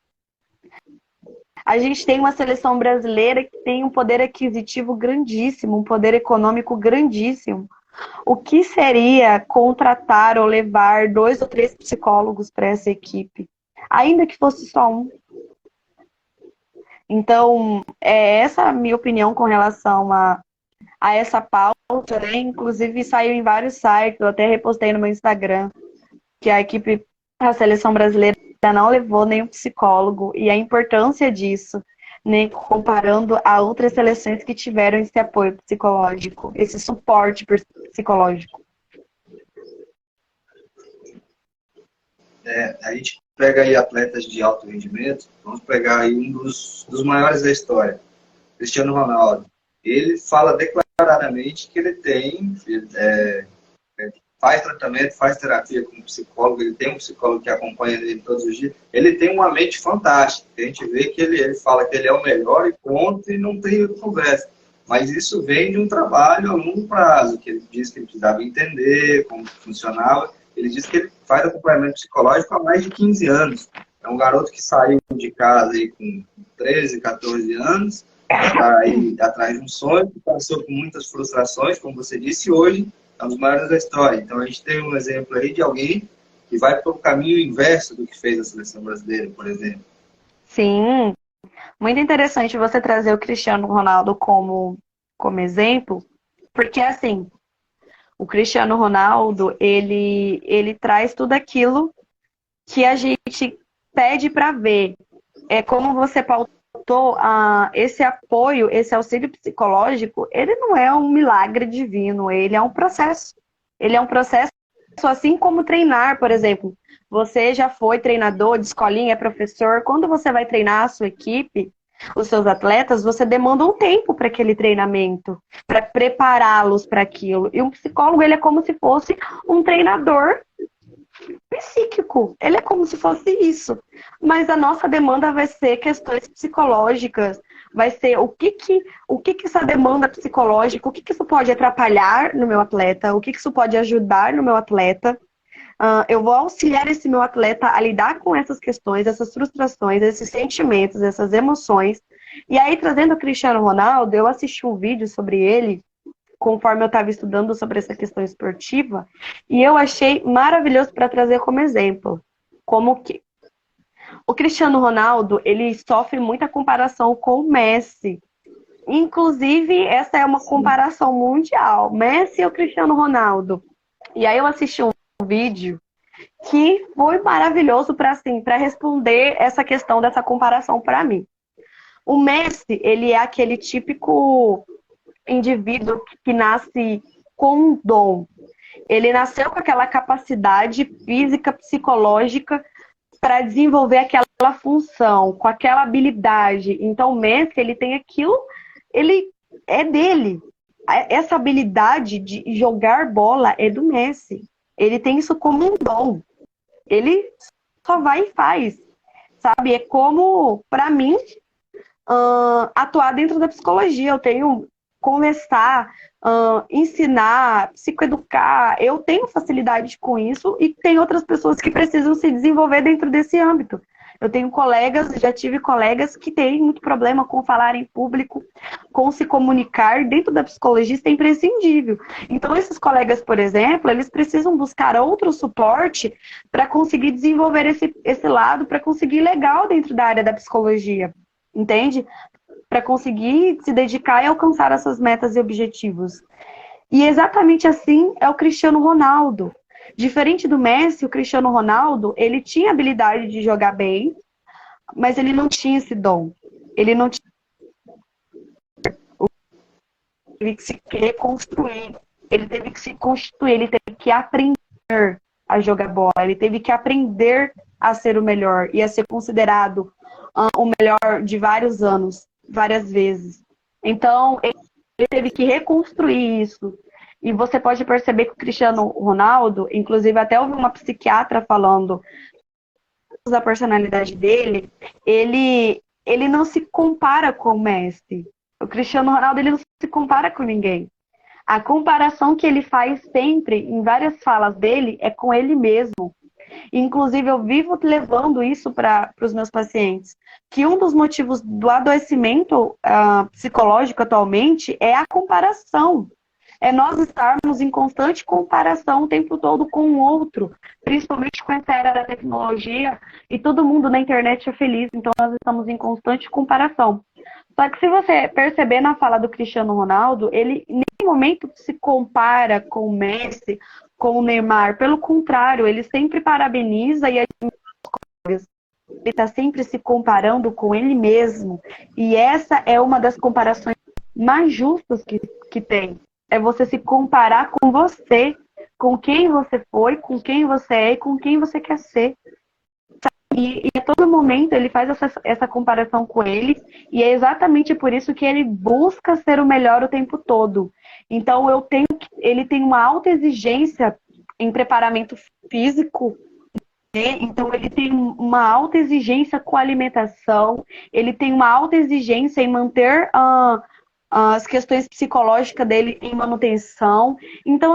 A gente tem uma seleção brasileira que tem um poder aquisitivo grandíssimo, um poder econômico grandíssimo. O que seria contratar ou levar 2 ou 3 psicólogos para essa equipe? Ainda que fosse só um. Então, é essa a minha opinião com relação a essa pauta, né? Inclusive saiu em vários sites, eu até repostei no meu Instagram, que a seleção brasileira não levou nenhum psicólogo, e a importância disso, né, comparando a outras seleções que tiveram esse apoio psicológico, esse suporte psicológico. A gente pega aí atletas de alto rendimento, vamos pegar aí um dos maiores da história, Cristiano Ronaldo. Ele fala declaradamente que ele faz tratamento, faz terapia com psicólogo, ele tem um psicólogo que acompanha ele todos os dias. Ele tem uma mente fantástica. A gente vê que ele fala que ele é o melhor e ponto, e não tem conversa. Mas isso vem de um trabalho a longo prazo, que ele diz que ele precisava entender como funcionava. Ele diz que ele faz acompanhamento psicológico há mais de 15 anos. É um garoto que saiu de casa aí com 13, 14 anos, está aí atrás de um sonho, que passou por muitas frustrações, como você disse, e hoje é um dos maiores da história. Então a gente tem um exemplo aí de alguém que vai para o caminho inverso do que fez a seleção brasileira, por exemplo. Sim, muito interessante você trazer o Cristiano Ronaldo como exemplo, porque assim, o Cristiano Ronaldo, ele traz tudo aquilo que a gente pede para ver. É como você pautou, esse apoio, esse auxílio psicológico, ele não é um milagre divino, ele é um processo. Ele é um processo assim como treinar, por exemplo. Você já foi treinador de escolinha, é professor. Quando você vai treinar a sua equipe, os seus atletas, você demanda um tempo para aquele treinamento, para prepará-los para aquilo. E um psicólogo, ele é como se fosse um treinador psíquico. Ele é como se fosse isso. Mas a nossa demanda vai ser questões psicológicas, vai ser o que essa demanda psicológica, o que isso pode atrapalhar no meu atleta, o que isso pode ajudar no meu atleta. eu vou auxiliar esse meu atleta a lidar com essas questões, essas frustrações, esses sentimentos, essas emoções. E aí, trazendo o Cristiano Ronaldo, eu assisti um vídeo sobre ele, conforme eu estava estudando sobre essa questão esportiva, e eu achei maravilhoso para trazer como exemplo. Como que o Cristiano Ronaldo, ele sofre muita comparação com o Messi. Inclusive, essa é uma comparação mundial. Messi e o Cristiano Ronaldo. E aí eu assisti um vídeo que foi maravilhoso para assim, para responder essa questão dessa comparação para mim. O Messi, ele é aquele típico indivíduo que nasce com um dom. Ele nasceu com aquela capacidade física, psicológica para desenvolver aquela função, com aquela habilidade. Então, o Messi, ele tem aquilo, ele é dele. Essa habilidade de jogar bola é do Messi. Ele tem isso como um dom. Ele só vai e faz, sabe? É como, para mim, atuar dentro da psicologia. Eu tenho conversar, ensinar, psicoeducar. Eu tenho facilidade com isso e tem outras pessoas que precisam se desenvolver dentro desse âmbito. Eu tenho colegas, já tive colegas que têm muito problema com falar em público, com se comunicar. Dentro da psicologia isso é imprescindível. Então, esses colegas, por exemplo, eles precisam buscar outro suporte para conseguir desenvolver esse lado, para conseguir legal dentro da área da psicologia. Entende? Para conseguir se dedicar e alcançar essas metas e objetivos. E exatamente assim é o Cristiano Ronaldo. Diferente do Messi, o Cristiano Ronaldo, ele tinha habilidade de jogar bem, mas ele não tinha esse dom. Ele não tinha, teve que se reconstruir. Ele teve que se constituir, ele teve que aprender a jogar bola, ele teve que aprender a ser o melhor e a ser considerado o melhor de vários anos, várias vezes. Então, ele teve que reconstruir isso. E você pode perceber que o Cristiano Ronaldo, inclusive até ouvi uma psiquiatra falando da personalidade dele, ele não se compara com o Messi. O Cristiano Ronaldo, ele não se compara com ninguém. A comparação que ele faz sempre, em várias falas dele, é com ele mesmo. Inclusive, eu vivo levando isso para os meus pacientes, que um dos motivos do adoecimento psicológico atualmente é a comparação. É nós estarmos em constante comparação o tempo todo com o outro, principalmente com essa era da tecnologia, e todo mundo na internet é feliz, então nós estamos em constante comparação. Só que se você perceber na fala do Cristiano Ronaldo, ele em nenhum momento se compara com o Messi, com o Neymar. Pelo contrário, ele sempre parabeniza e ele está sempre se comparando com ele mesmo. E essa é uma das comparações mais justas que tem. É você se comparar com você, com quem você foi, com quem você é e com quem você quer ser. E a todo momento ele faz essa comparação com ele, e é exatamente por isso que ele busca ser o melhor o tempo todo. Então ele tem uma alta exigência em preparamento físico, né? Então ele tem uma alta exigência com a alimentação, ele tem uma alta exigência em manter as questões psicológicas dele em manutenção. Então,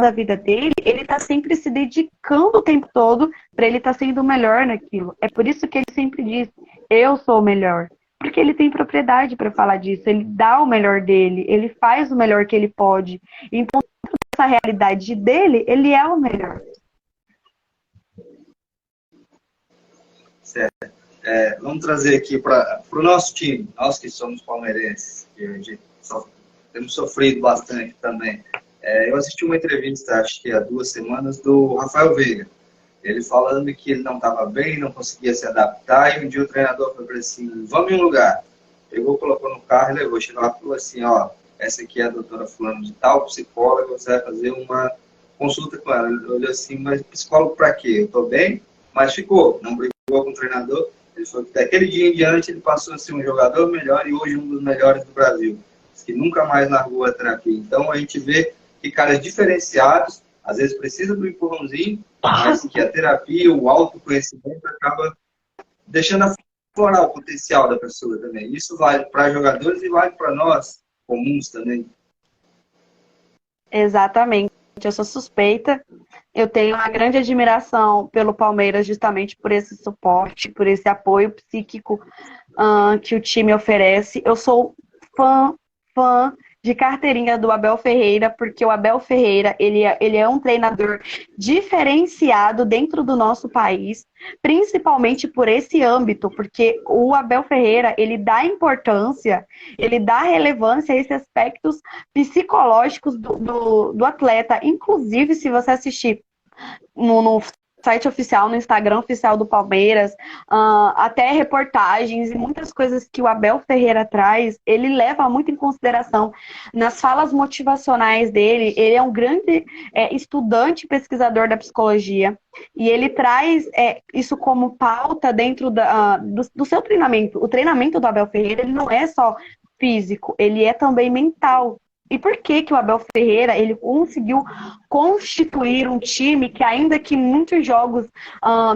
da vida dele, ele está sempre se dedicando o tempo todo para ele estar sendo o melhor naquilo. É por isso que ele sempre diz, eu sou o melhor. Porque ele tem propriedade para falar disso, ele dá o melhor dele, ele faz o melhor que ele pode. Então, essa realidade dele, ele é o melhor. Certo. Vamos trazer aqui para o nosso time, nós que somos palmeirenses, que a gente temos sofrido bastante também. Eu assisti uma entrevista, acho que há 2 semanas, do Rafael Veiga. Ele falando que ele não estava bem, não conseguia se adaptar, e um dia o treinador falou assim, vamos em um lugar. Pegou, colocou no carro e levou. Chegou lá e falou assim, ó, essa aqui é a doutora fulano de tal, psicóloga, você vai fazer uma consulta com ela. Ele olhou assim, mas psicólogo para quê? Eu estou bem, mas ficou, não brigou com o treinador. Ele falou que daquele dia em diante ele passou a ser um jogador melhor e hoje um dos melhores do Brasil. Que nunca mais largou a terapia. Então a gente vê que caras diferenciados, às vezes precisam do empurrãozinho, mas que a terapia, o autoconhecimento acaba deixando aflorar o potencial da pessoa também. Isso vale para jogadores e vale para nós, comuns também. Exatamente. eu sou suspeita. Eu tenho uma grande admiração pelo Palmeiras justamente por esse suporte, por esse apoio psíquico que o time oferece. Eu sou fã de carteirinha do Abel Ferreira, porque o Abel Ferreira, ele é um treinador diferenciado dentro do nosso país, principalmente por esse âmbito, porque o Abel Ferreira, ele dá importância, ele dá relevância a esses aspectos psicológicos do atleta. Inclusive, se você assistir no site oficial, no Instagram oficial do Palmeiras, até reportagens e muitas coisas que o Abel Ferreira traz, ele leva muito em consideração nas falas motivacionais dele. Ele é um grande estudante e pesquisador da psicologia e ele traz isso como pauta dentro do seu treinamento. O treinamento do Abel Ferreira, ele não é só físico, ele é também mental. E por que que o Abel Ferreira ele conseguiu constituir um time que, ainda que muitos jogos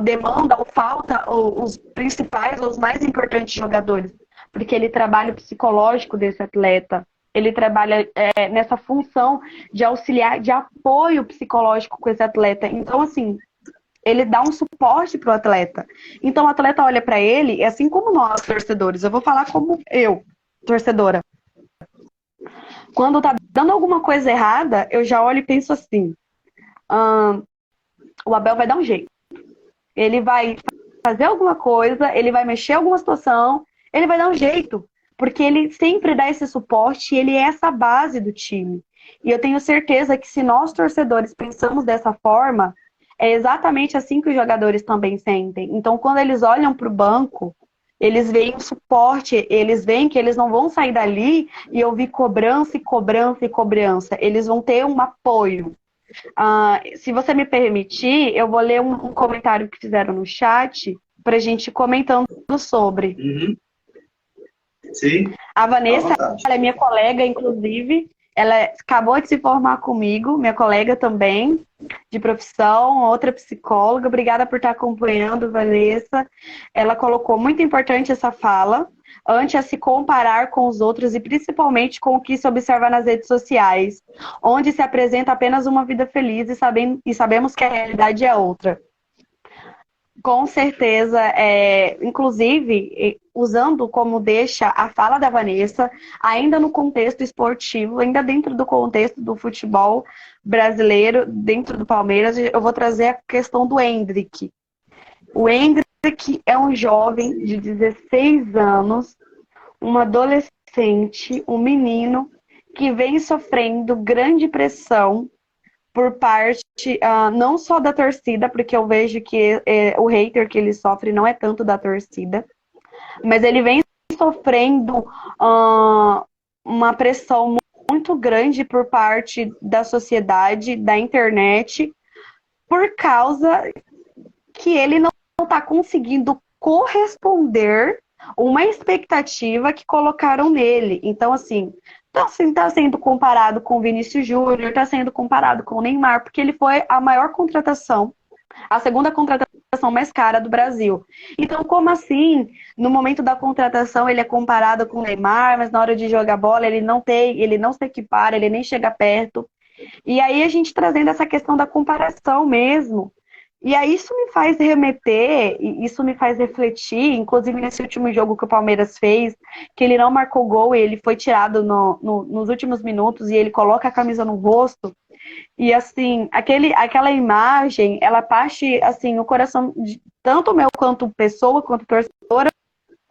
demandam ou falta os principais, os mais importantes jogadores? Porque ele trabalha o psicológico desse atleta, ele trabalha nessa função de auxiliar, de apoio psicológico com esse atleta. Então, assim, ele dá um suporte para o atleta. Então, o atleta olha para ele, assim como nós, torcedores. Eu vou falar como eu, torcedora. Quando tá dando alguma coisa errada, eu já olho e penso assim, o Abel vai dar um jeito. Ele vai fazer alguma coisa, ele vai mexer em alguma situação, ele vai dar um jeito. Porque ele sempre dá esse suporte e ele é essa base do time. E eu tenho certeza que se nós, torcedores, pensamos dessa forma, é exatamente assim que os jogadores também sentem. Então, quando eles olham para o banco, eles veem o suporte, eles veem que eles não vão sair dali e ouvir cobrança e cobrança e cobrança. Eles vão ter um apoio. Se você me permitir, eu vou ler um comentário que fizeram no chat para a gente comentando sobre. Uhum. Sim. A Vanessa, ela é minha colega, inclusive. Ela acabou de se formar comigo, minha colega também, de profissão, outra psicóloga. Obrigada por estar acompanhando, Vanessa. Ela colocou muito importante essa fala, ante a se comparar com os outros e principalmente com o que se observa nas redes sociais, onde se apresenta apenas uma vida feliz e sabemos que a realidade é outra. Com certeza, inclusive, usando como deixa a fala da Vanessa, ainda no contexto esportivo, ainda dentro do contexto do futebol brasileiro, dentro do Palmeiras, eu vou trazer a questão do Endrick. O Endrick é um jovem de 16 anos, um adolescente, um menino que vem sofrendo grande pressão por parte não só da torcida, porque eu vejo que o hater que ele sofre não é tanto da torcida, mas ele vem sofrendo uma pressão muito grande por parte da sociedade, da internet, por causa que ele não está conseguindo corresponder uma expectativa que colocaram nele. Então, assim, está sendo comparado com o Vinícius Júnior, está sendo comparado com o Neymar, porque ele foi a maior contratação, a segunda contratação mais cara do Brasil. Então, como assim, no momento da contratação, ele é comparado com o Neymar, mas na hora de jogar bola, ele não se equipara, ele nem chega perto. E aí a gente trazendo essa questão da comparação mesmo. E aí isso me faz remeter, isso me faz refletir, inclusive nesse último jogo que o Palmeiras fez, que ele não marcou gol e ele foi tirado nos últimos minutos e ele coloca a camisa no rosto. E assim, aquela imagem, ela parte assim, no coração de tanto meu quanto pessoa, quanto torcedora,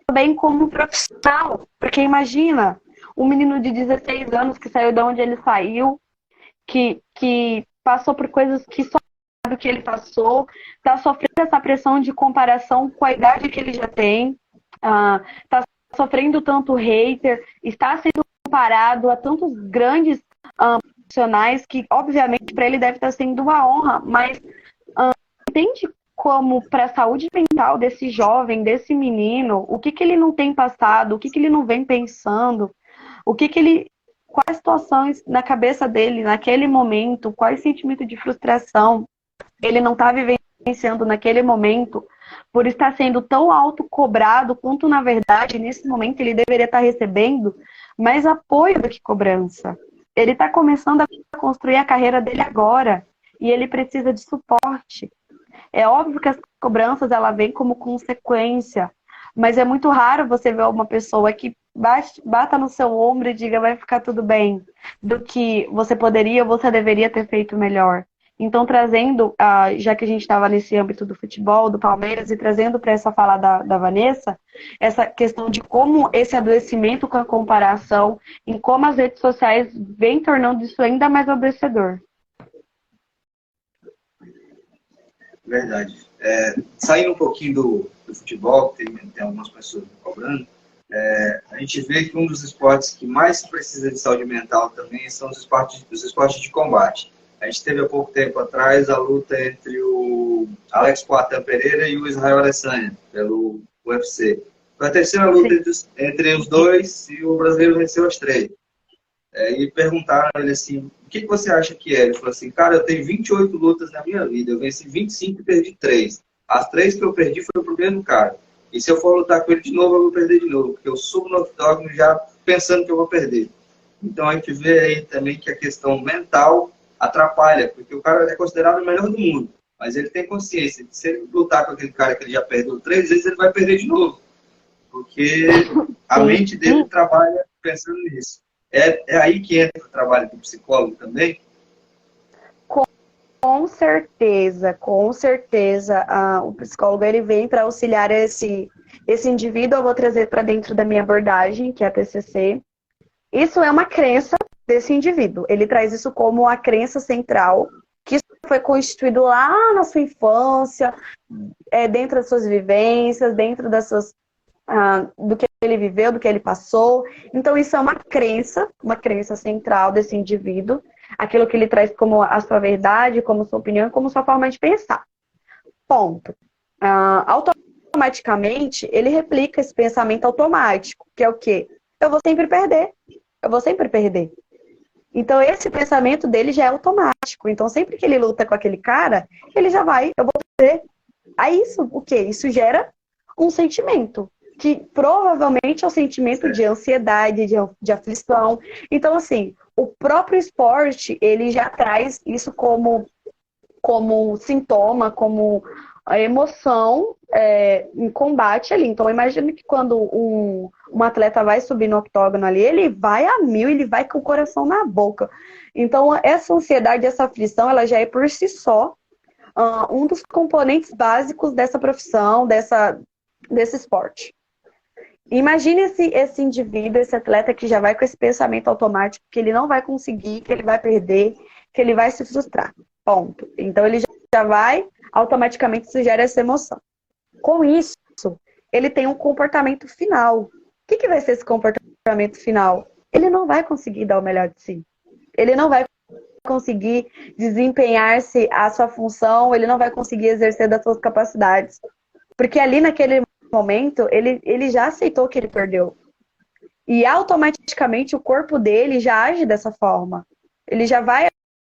também como profissional. Porque imagina, um menino de 16 anos que saiu de onde ele saiu, que passou por coisas que só do que ele passou, está sofrendo essa pressão de comparação com a idade que ele já tem, está sofrendo tanto hater, está sendo comparado a tantos grandes profissionais que, obviamente, para ele deve estar sendo uma honra, mas entende como para a saúde mental desse jovem, desse menino, o que ele não tem passado, o que ele não vem pensando, quais situações na cabeça dele, naquele momento, quais sentimentos de frustração ele não está vivenciando naquele momento, por estar sendo tão autocobrado, quanto, na verdade, nesse momento ele deveria estar recebendo mais apoio do que cobrança. Ele está começando a construir a carreira dele agora e ele precisa de suporte. É óbvio que as cobranças ela vem como consequência, mas é muito raro você ver uma pessoa que bata no seu ombro e diga vai ficar tudo bem, do que você poderia ou você deveria ter feito melhor. Então, trazendo, já que a gente estava nesse âmbito do futebol, do Palmeiras, e trazendo para essa fala da Vanessa, essa questão de como esse adoecimento com a comparação, em como as redes sociais vêm tornando isso ainda mais adoecedor. Verdade. Saindo um pouquinho do futebol, que tem algumas pessoas cobrando, a gente vê que um dos esportes que mais precisa de saúde mental também são os esportes de combate. A gente teve há pouco tempo atrás a luta entre o Alex Poatan Pereira e o Israel Adesanya, pelo UFC. Foi a terceira luta entre os dois e o brasileiro venceu as três. E perguntaram a ele assim, o que você acha que é? Ele falou assim, cara, eu tenho 28 lutas na minha vida, eu venci 25 e perdi 3. As 3 que eu perdi foi pro mesmo cara. E se eu for lutar com ele de novo, eu vou perder de novo, porque eu subo no octógono já pensando que eu vou perder. Então a gente vê aí também que a questão mental atrapalha, porque o cara é considerado o melhor do mundo, mas ele tem consciência que se ele lutar com aquele cara que ele já perdeu 3 vezes, ele vai perder de novo, porque a mente dele trabalha pensando nisso. É aí que entra o trabalho do psicólogo também? Com certeza, com certeza. O psicólogo ele vem para auxiliar esse indivíduo. Eu vou trazer para dentro da minha abordagem, que é a TCC. Isso é uma crença desse indivíduo. Ele traz isso como a crença central, que isso foi constituído lá na sua infância, dentro das suas vivências, dentro das suas, do que ele viveu, do que ele passou. Então, isso é uma crença central desse indivíduo, aquilo que ele traz como a sua verdade, como sua opinião, como sua forma de pensar. Ponto. Automaticamente, ele replica esse pensamento automático, que é o quê? Eu vou sempre perder. Eu vou sempre perder. Então, esse pensamento dele já é automático. Então, sempre que ele luta com aquele cara, ele já vai, eu vou perder. Aí, isso, o quê? Isso gera um sentimento, que provavelmente é um sentimento de ansiedade, de aflição. Então, assim, o próprio esporte, ele já traz isso como sintoma, como a emoção em combate ali. Então, imagina que quando um atleta vai subir no octógono ali, ele vai a 1000, ele vai com o coração na boca. Então, essa ansiedade, essa aflição, ela já é por si só um dos componentes básicos dessa profissão, desse esporte. Imagine esse indivíduo, esse atleta que já vai com esse pensamento automático que ele não vai conseguir, que ele vai perder, que ele vai se frustrar. Ponto. Então, ele já vai, automaticamente isso gera essa emoção. Com isso, ele tem um comportamento final. O que vai ser esse comportamento final? Ele não vai conseguir dar o melhor de si. Ele não vai conseguir desempenhar-se a sua função, ele não vai conseguir exercer das suas capacidades. Porque ali naquele momento, ele já aceitou que ele perdeu. E automaticamente o corpo dele já age dessa forma. Ele já vai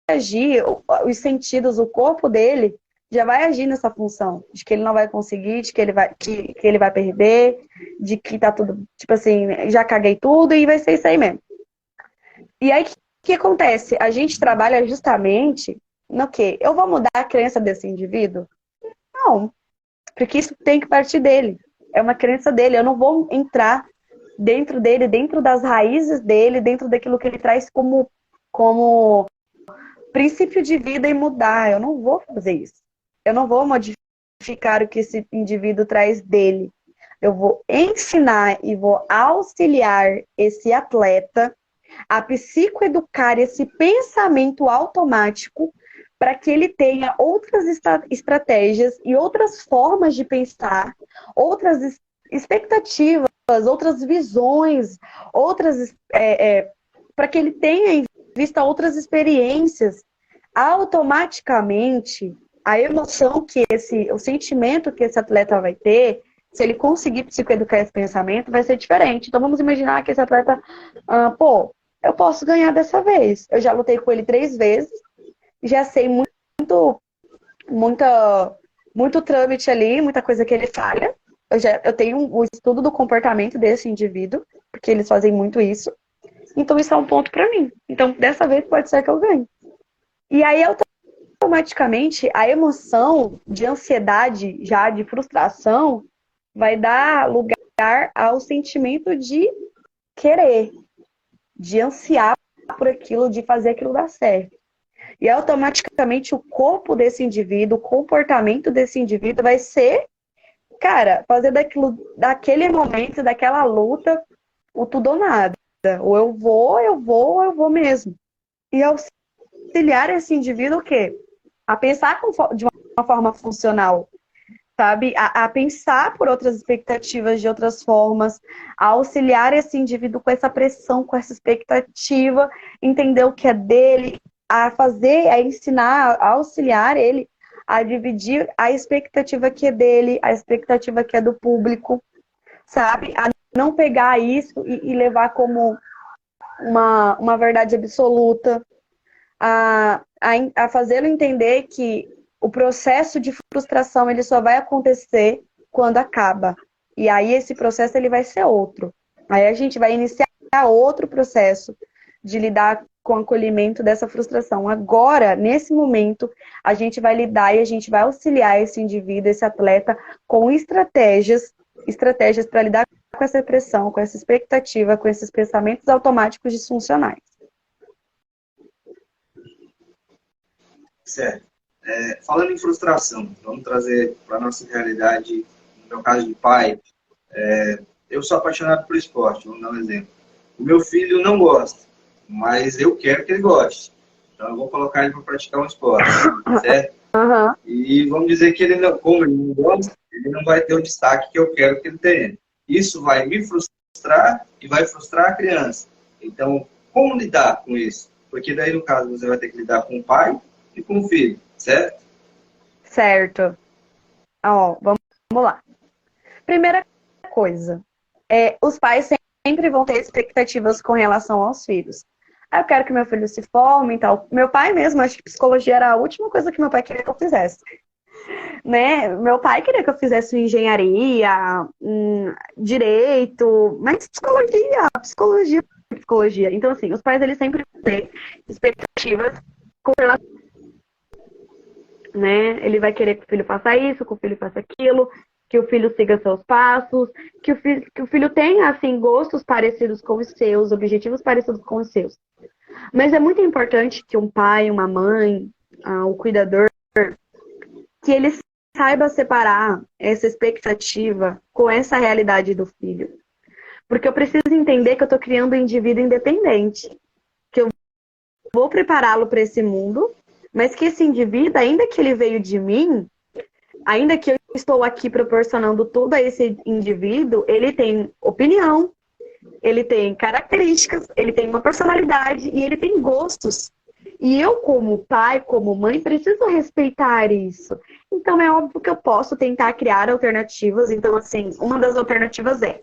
agir, os sentidos, o corpo dele já vai agir nessa função, de que ele não vai conseguir, de que ele vai perder, de que tá tudo, tipo assim, já caguei tudo e vai ser isso aí mesmo. E aí, o que acontece? A gente trabalha justamente no quê? Eu vou mudar a crença desse indivíduo? Não, porque isso tem que partir dele. É uma crença dele, eu não vou entrar dentro dele, dentro das raízes dele, dentro daquilo que ele traz como princípio de vida e mudar. Eu não vou fazer isso. Eu não vou modificar o que esse indivíduo traz dele. Eu vou ensinar e vou auxiliar esse atleta a psicoeducar esse pensamento automático para que ele tenha outras estratégias e outras formas de pensar, outras expectativas, outras visões, para que ele tenha em vista outras experiências. Automaticamente, a emoção o sentimento que esse atleta vai ter, se ele conseguir psicoeducar esse pensamento, vai ser diferente. Então, vamos imaginar que esse atleta, eu posso ganhar dessa vez. Eu já lutei com ele 3 vezes, já sei muito trâmite ali, muita coisa que ele falha. Eu tenho o estudo do comportamento desse indivíduo, porque eles fazem muito isso. Então isso é um ponto para mim. Então dessa vez pode ser que eu ganhe. E aí automaticamente a emoção de ansiedade, já de frustração, vai dar lugar ao sentimento de querer, de ansiar por aquilo, de fazer aquilo dar certo. E automaticamente o corpo desse indivíduo, o comportamento desse indivíduo vai ser, cara, fazer daquele momento, daquela luta, o tudo ou nada. Ou eu vou mesmo. E auxiliar esse indivíduo o quê? A pensar de uma forma funcional, sabe? A pensar por outras expectativas, de outras formas, a auxiliar esse indivíduo com essa pressão, com essa expectativa, entender o que é dele, a fazer, a ensinar, a auxiliar ele a dividir a expectativa que é dele, a expectativa que é do público, sabe? A não pegar isso e levar como uma verdade absoluta, a fazê-lo entender que o processo de frustração ele só vai acontecer quando acaba. E aí esse processo ele vai ser outro. Aí a gente vai iniciar outro processo de lidar com o acolhimento dessa frustração. Agora, nesse momento, a gente vai lidar e a gente vai auxiliar esse indivíduo, esse atleta, com estratégias para lidar com essa pressão, com essa expectativa, com esses pensamentos automáticos disfuncionais. Certo. Falando em frustração, vamos trazer para a nossa realidade, no meu caso de pai, eu sou apaixonado por esporte, vamos dar um exemplo. O meu filho não gosta, mas eu quero que ele goste. Então eu vou colocar ele para praticar um esporte, certo? Uhum. E vamos dizer que ele não, como ele não gosta, ele não vai ter o destaque que eu quero que ele tenha. Isso vai me frustrar e vai frustrar a criança. Então, como lidar com isso? Porque daí, no caso, você vai ter que lidar com o pai e com o filho, certo? Certo. Ó, vamos lá. Primeira coisa, os pais sempre vão ter expectativas com relação aos filhos. Eu quero que meu filho se forme e tal. Meu pai mesmo, acho que psicologia era a última coisa que meu pai queria que eu fizesse. Né? Meu pai queria que eu fizesse engenharia, direito, mas psicologia. Então, assim, os pais, eles sempre têm expectativas com relação, né? Ele vai querer que o filho faça isso, que o filho faça aquilo, que o filho siga seus passos, que o filho tenha, assim, gostos parecidos com os seus, objetivos parecidos com os seus. Mas é muito importante que um pai, uma mãe, o cuidador, que ele saiba separar essa expectativa com essa realidade do filho. Porque eu preciso entender que eu estou criando um indivíduo independente, que eu vou prepará-lo para esse mundo, mas que esse indivíduo, ainda que ele veio de mim, ainda que eu estou aqui proporcionando tudo a esse indivíduo, ele tem opinião, ele tem características, ele tem uma personalidade e ele tem gostos. E eu, como pai, como mãe, preciso respeitar isso. Então, é óbvio que eu posso tentar criar alternativas. Então, assim, uma das alternativas é: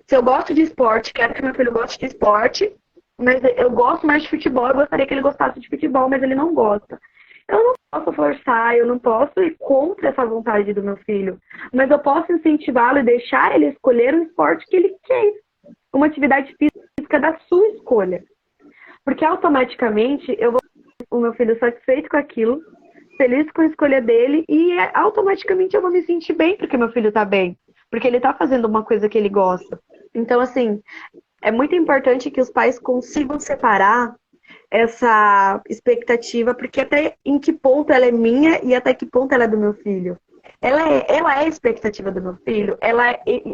se eu gosto de esporte, quero que meu filho goste de esporte, mas eu gosto mais de futebol, eu gostaria que ele gostasse de futebol, mas ele não gosta. Eu não posso forçar, eu não posso ir contra essa vontade do meu filho, mas eu posso incentivá-lo e deixar ele escolher um esporte que ele quer, uma atividade física da sua escolha. Porque automaticamente eu vou o meu filho satisfeito com aquilo, feliz com a escolha dele, e automaticamente eu vou me sentir bem porque meu filho tá bem, porque ele tá fazendo uma coisa que ele gosta. Então, assim, é muito importante que os pais consigam separar essa expectativa, porque até em que ponto ela é minha e até que ponto ela é do meu filho. Ela é a expectativa do meu filho?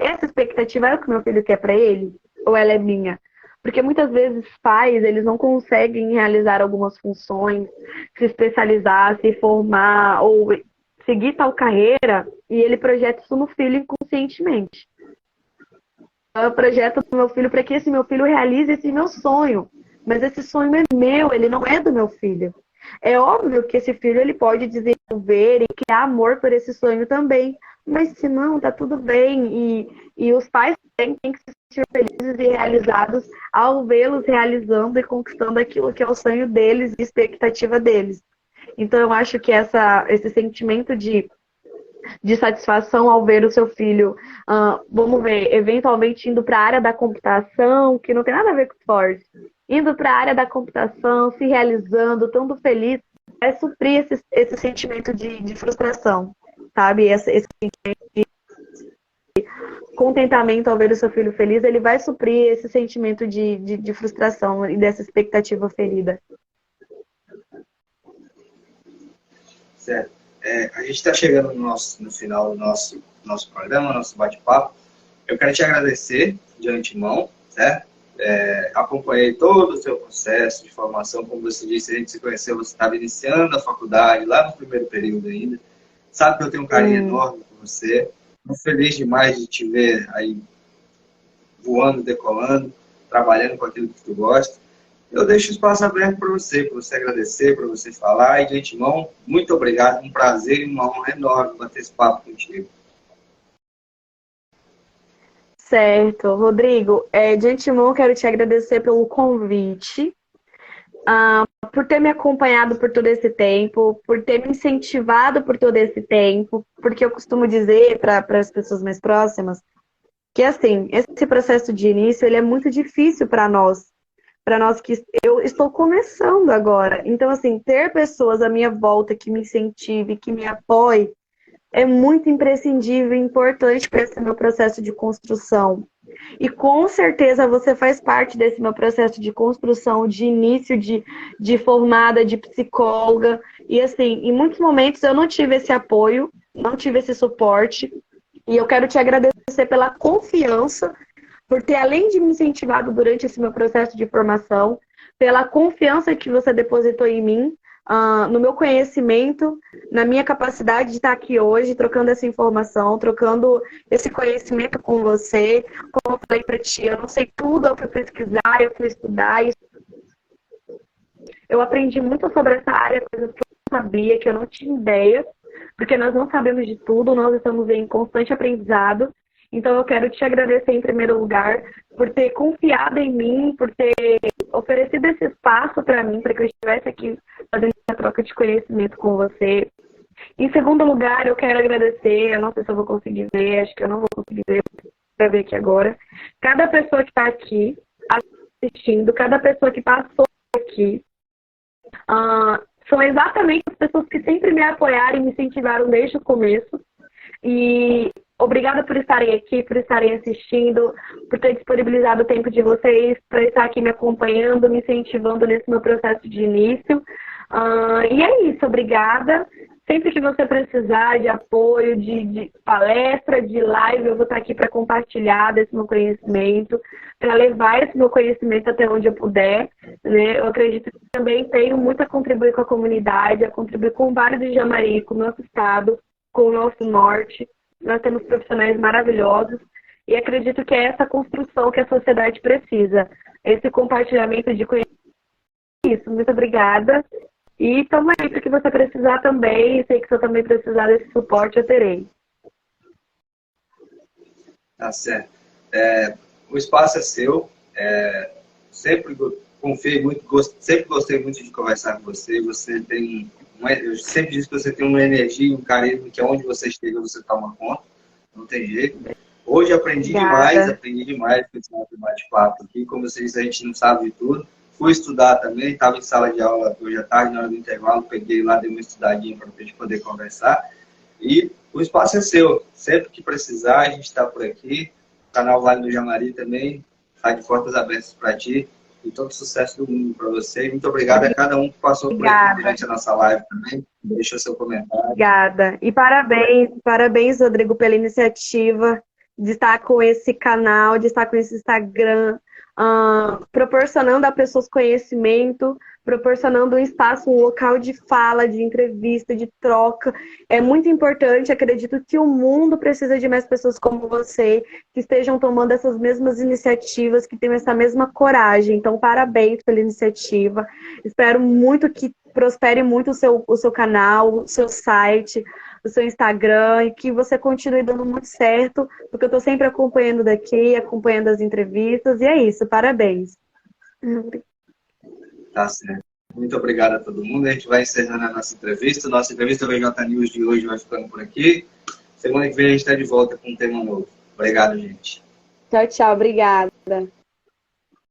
Essa expectativa é o que meu filho quer para ele? Ou ela é minha? Porque muitas vezes pais, eles não conseguem realizar algumas funções, se especializar, se formar ou seguir tal carreira, e ele projeta isso no filho inconscientemente. Eu projeto no meu filho para que esse meu filho realize esse meu sonho. Mas esse sonho é meu, ele não é do meu filho. É óbvio que esse filho ele pode desenvolver e criar amor por esse sonho também. Mas se não, tá tudo bem. E os pais têm que se sentir felizes e realizados ao vê-los realizando e conquistando aquilo que é o sonho deles e expectativa deles. Então eu acho que esse sentimento de satisfação ao ver o seu filho, vamos ver, eventualmente indo para a área da computação, que não tem nada a ver com esporte, indo para a área da computação, se realizando, estando feliz, vai suprir esse sentimento de frustração, sabe? Esse contentamento ao ver o seu filho feliz, ele vai suprir esse sentimento de frustração e dessa expectativa ferida. Certo. A gente está chegando no final do nosso programa, nosso bate-papo. Eu quero te agradecer de antemão, certo? Acompanhei todo o seu processo de formação, como você disse, a gente se conheceu, você estava iniciando a faculdade, lá no primeiro período ainda. Sabe que eu tenho um carinho enorme por você. Estou feliz demais de te ver aí voando, decolando, trabalhando com aquilo que tu gosta. Eu deixo o espaço aberto para você agradecer, para você falar. E de antemão, muito obrigado, um prazer e uma honra enorme bater esse papo contigo. Certo, Rodrigo, de antemão quero te agradecer pelo convite, por ter me acompanhado por todo esse tempo, por ter me incentivado por todo esse tempo, porque eu costumo dizer para as pessoas mais próximas que, assim, esse processo de início, ele é muito difícil para nós que eu estou começando agora. Então, assim, ter pessoas à minha volta que me incentive, que me apoie, é muito imprescindível e importante para esse meu processo de construção. E com certeza você faz parte desse meu processo de construção, de início de formada, de psicóloga. E assim, em muitos momentos eu não tive esse apoio, não tive esse suporte. E eu quero te agradecer pela confiança, por ter, além de me incentivado durante esse meu processo de formação, pela confiança que você depositou em mim, no meu conhecimento, na minha capacidade de estar aqui hoje, trocando essa informação, trocando esse conhecimento com você. Como eu falei para ti, eu não sei tudo, eu fui pesquisar, eu fui estudar. Eu aprendi muito sobre essa área, coisas que eu não sabia, que eu não tinha ideia, porque nós não sabemos de tudo, nós estamos em constante aprendizado. Então, eu quero te agradecer, em primeiro lugar, por ter confiado em mim, por ter oferecido esse espaço para mim, para que eu estivesse aqui fazendo essa troca de conhecimento com você. Em segundo lugar, eu quero agradecer, eu não sei se eu vou conseguir ver, acho que eu não vou conseguir ver, para ver aqui agora, cada pessoa que está aqui assistindo, cada pessoa que passou aqui, são exatamente as pessoas que sempre me apoiaram e me incentivaram desde o começo. E obrigada por estarem aqui, por estarem assistindo, por ter disponibilizado o tempo de vocês para estar aqui me acompanhando, me incentivando nesse meu processo de início. E é isso, obrigada. Sempre que você precisar de apoio, de palestra, de live, eu vou estar aqui para compartilhar desse meu conhecimento, para levar esse meu conhecimento até onde eu puder. Né? Eu acredito que também tenho muito a contribuir com a comunidade, a contribuir com o Vale do Jamari, com o nosso estado, com o nosso norte. Nós temos profissionais maravilhosos e acredito que é essa construção que a sociedade precisa. Esse compartilhamento de conhecimento. Isso, muito obrigada. E estamos aí para o que você precisar também. Sei que se eu também precisar desse suporte, eu terei. Tá certo. O espaço é seu. Sempre confiei muito, sempre gostei muito de conversar com você. Você tem eu sempre disse que você tem uma energia, um carisma, que onde você esteja, você toma conta. Não tem jeito. Hoje aprendi demais com esse bate-papo aqui. Como você disse, a gente não sabe de tudo. Fui estudar também, estava em sala de aula hoje à tarde, na hora do intervalo, peguei lá, dei uma estudadinha para a gente poder conversar. E o espaço é seu. Sempre que precisar, a gente está por aqui. O canal Vale do Jamari também está de portas abertas para ti. E todo sucesso do mundo para você. E muito obrigado a cada um que passou por aqui durante a nossa live também. Deixa o seu comentário. Obrigada. E parabéns, Rodrigo, pela iniciativa de estar com esse canal, de estar com esse Instagram, proporcionando a pessoas conhecimento, proporcionando um espaço, um local de fala, de entrevista, de troca. É muito importante, acredito que o mundo precisa de mais pessoas como você, que estejam tomando essas mesmas iniciativas, que tenham essa mesma coragem. Então, parabéns pela iniciativa. Espero muito que prospere muito o seu canal, o seu site, o seu Instagram, e que você continue dando muito certo, porque eu estou sempre acompanhando daqui, acompanhando as entrevistas, e é isso, parabéns. Tá certo. Muito obrigado a todo mundo. A gente vai encerrando a nossa entrevista. Nossa entrevista VJ News de hoje vai ficando por aqui. Semana que vem a gente está de volta com um tema novo. Obrigado, gente. Tchau, tchau. Obrigada.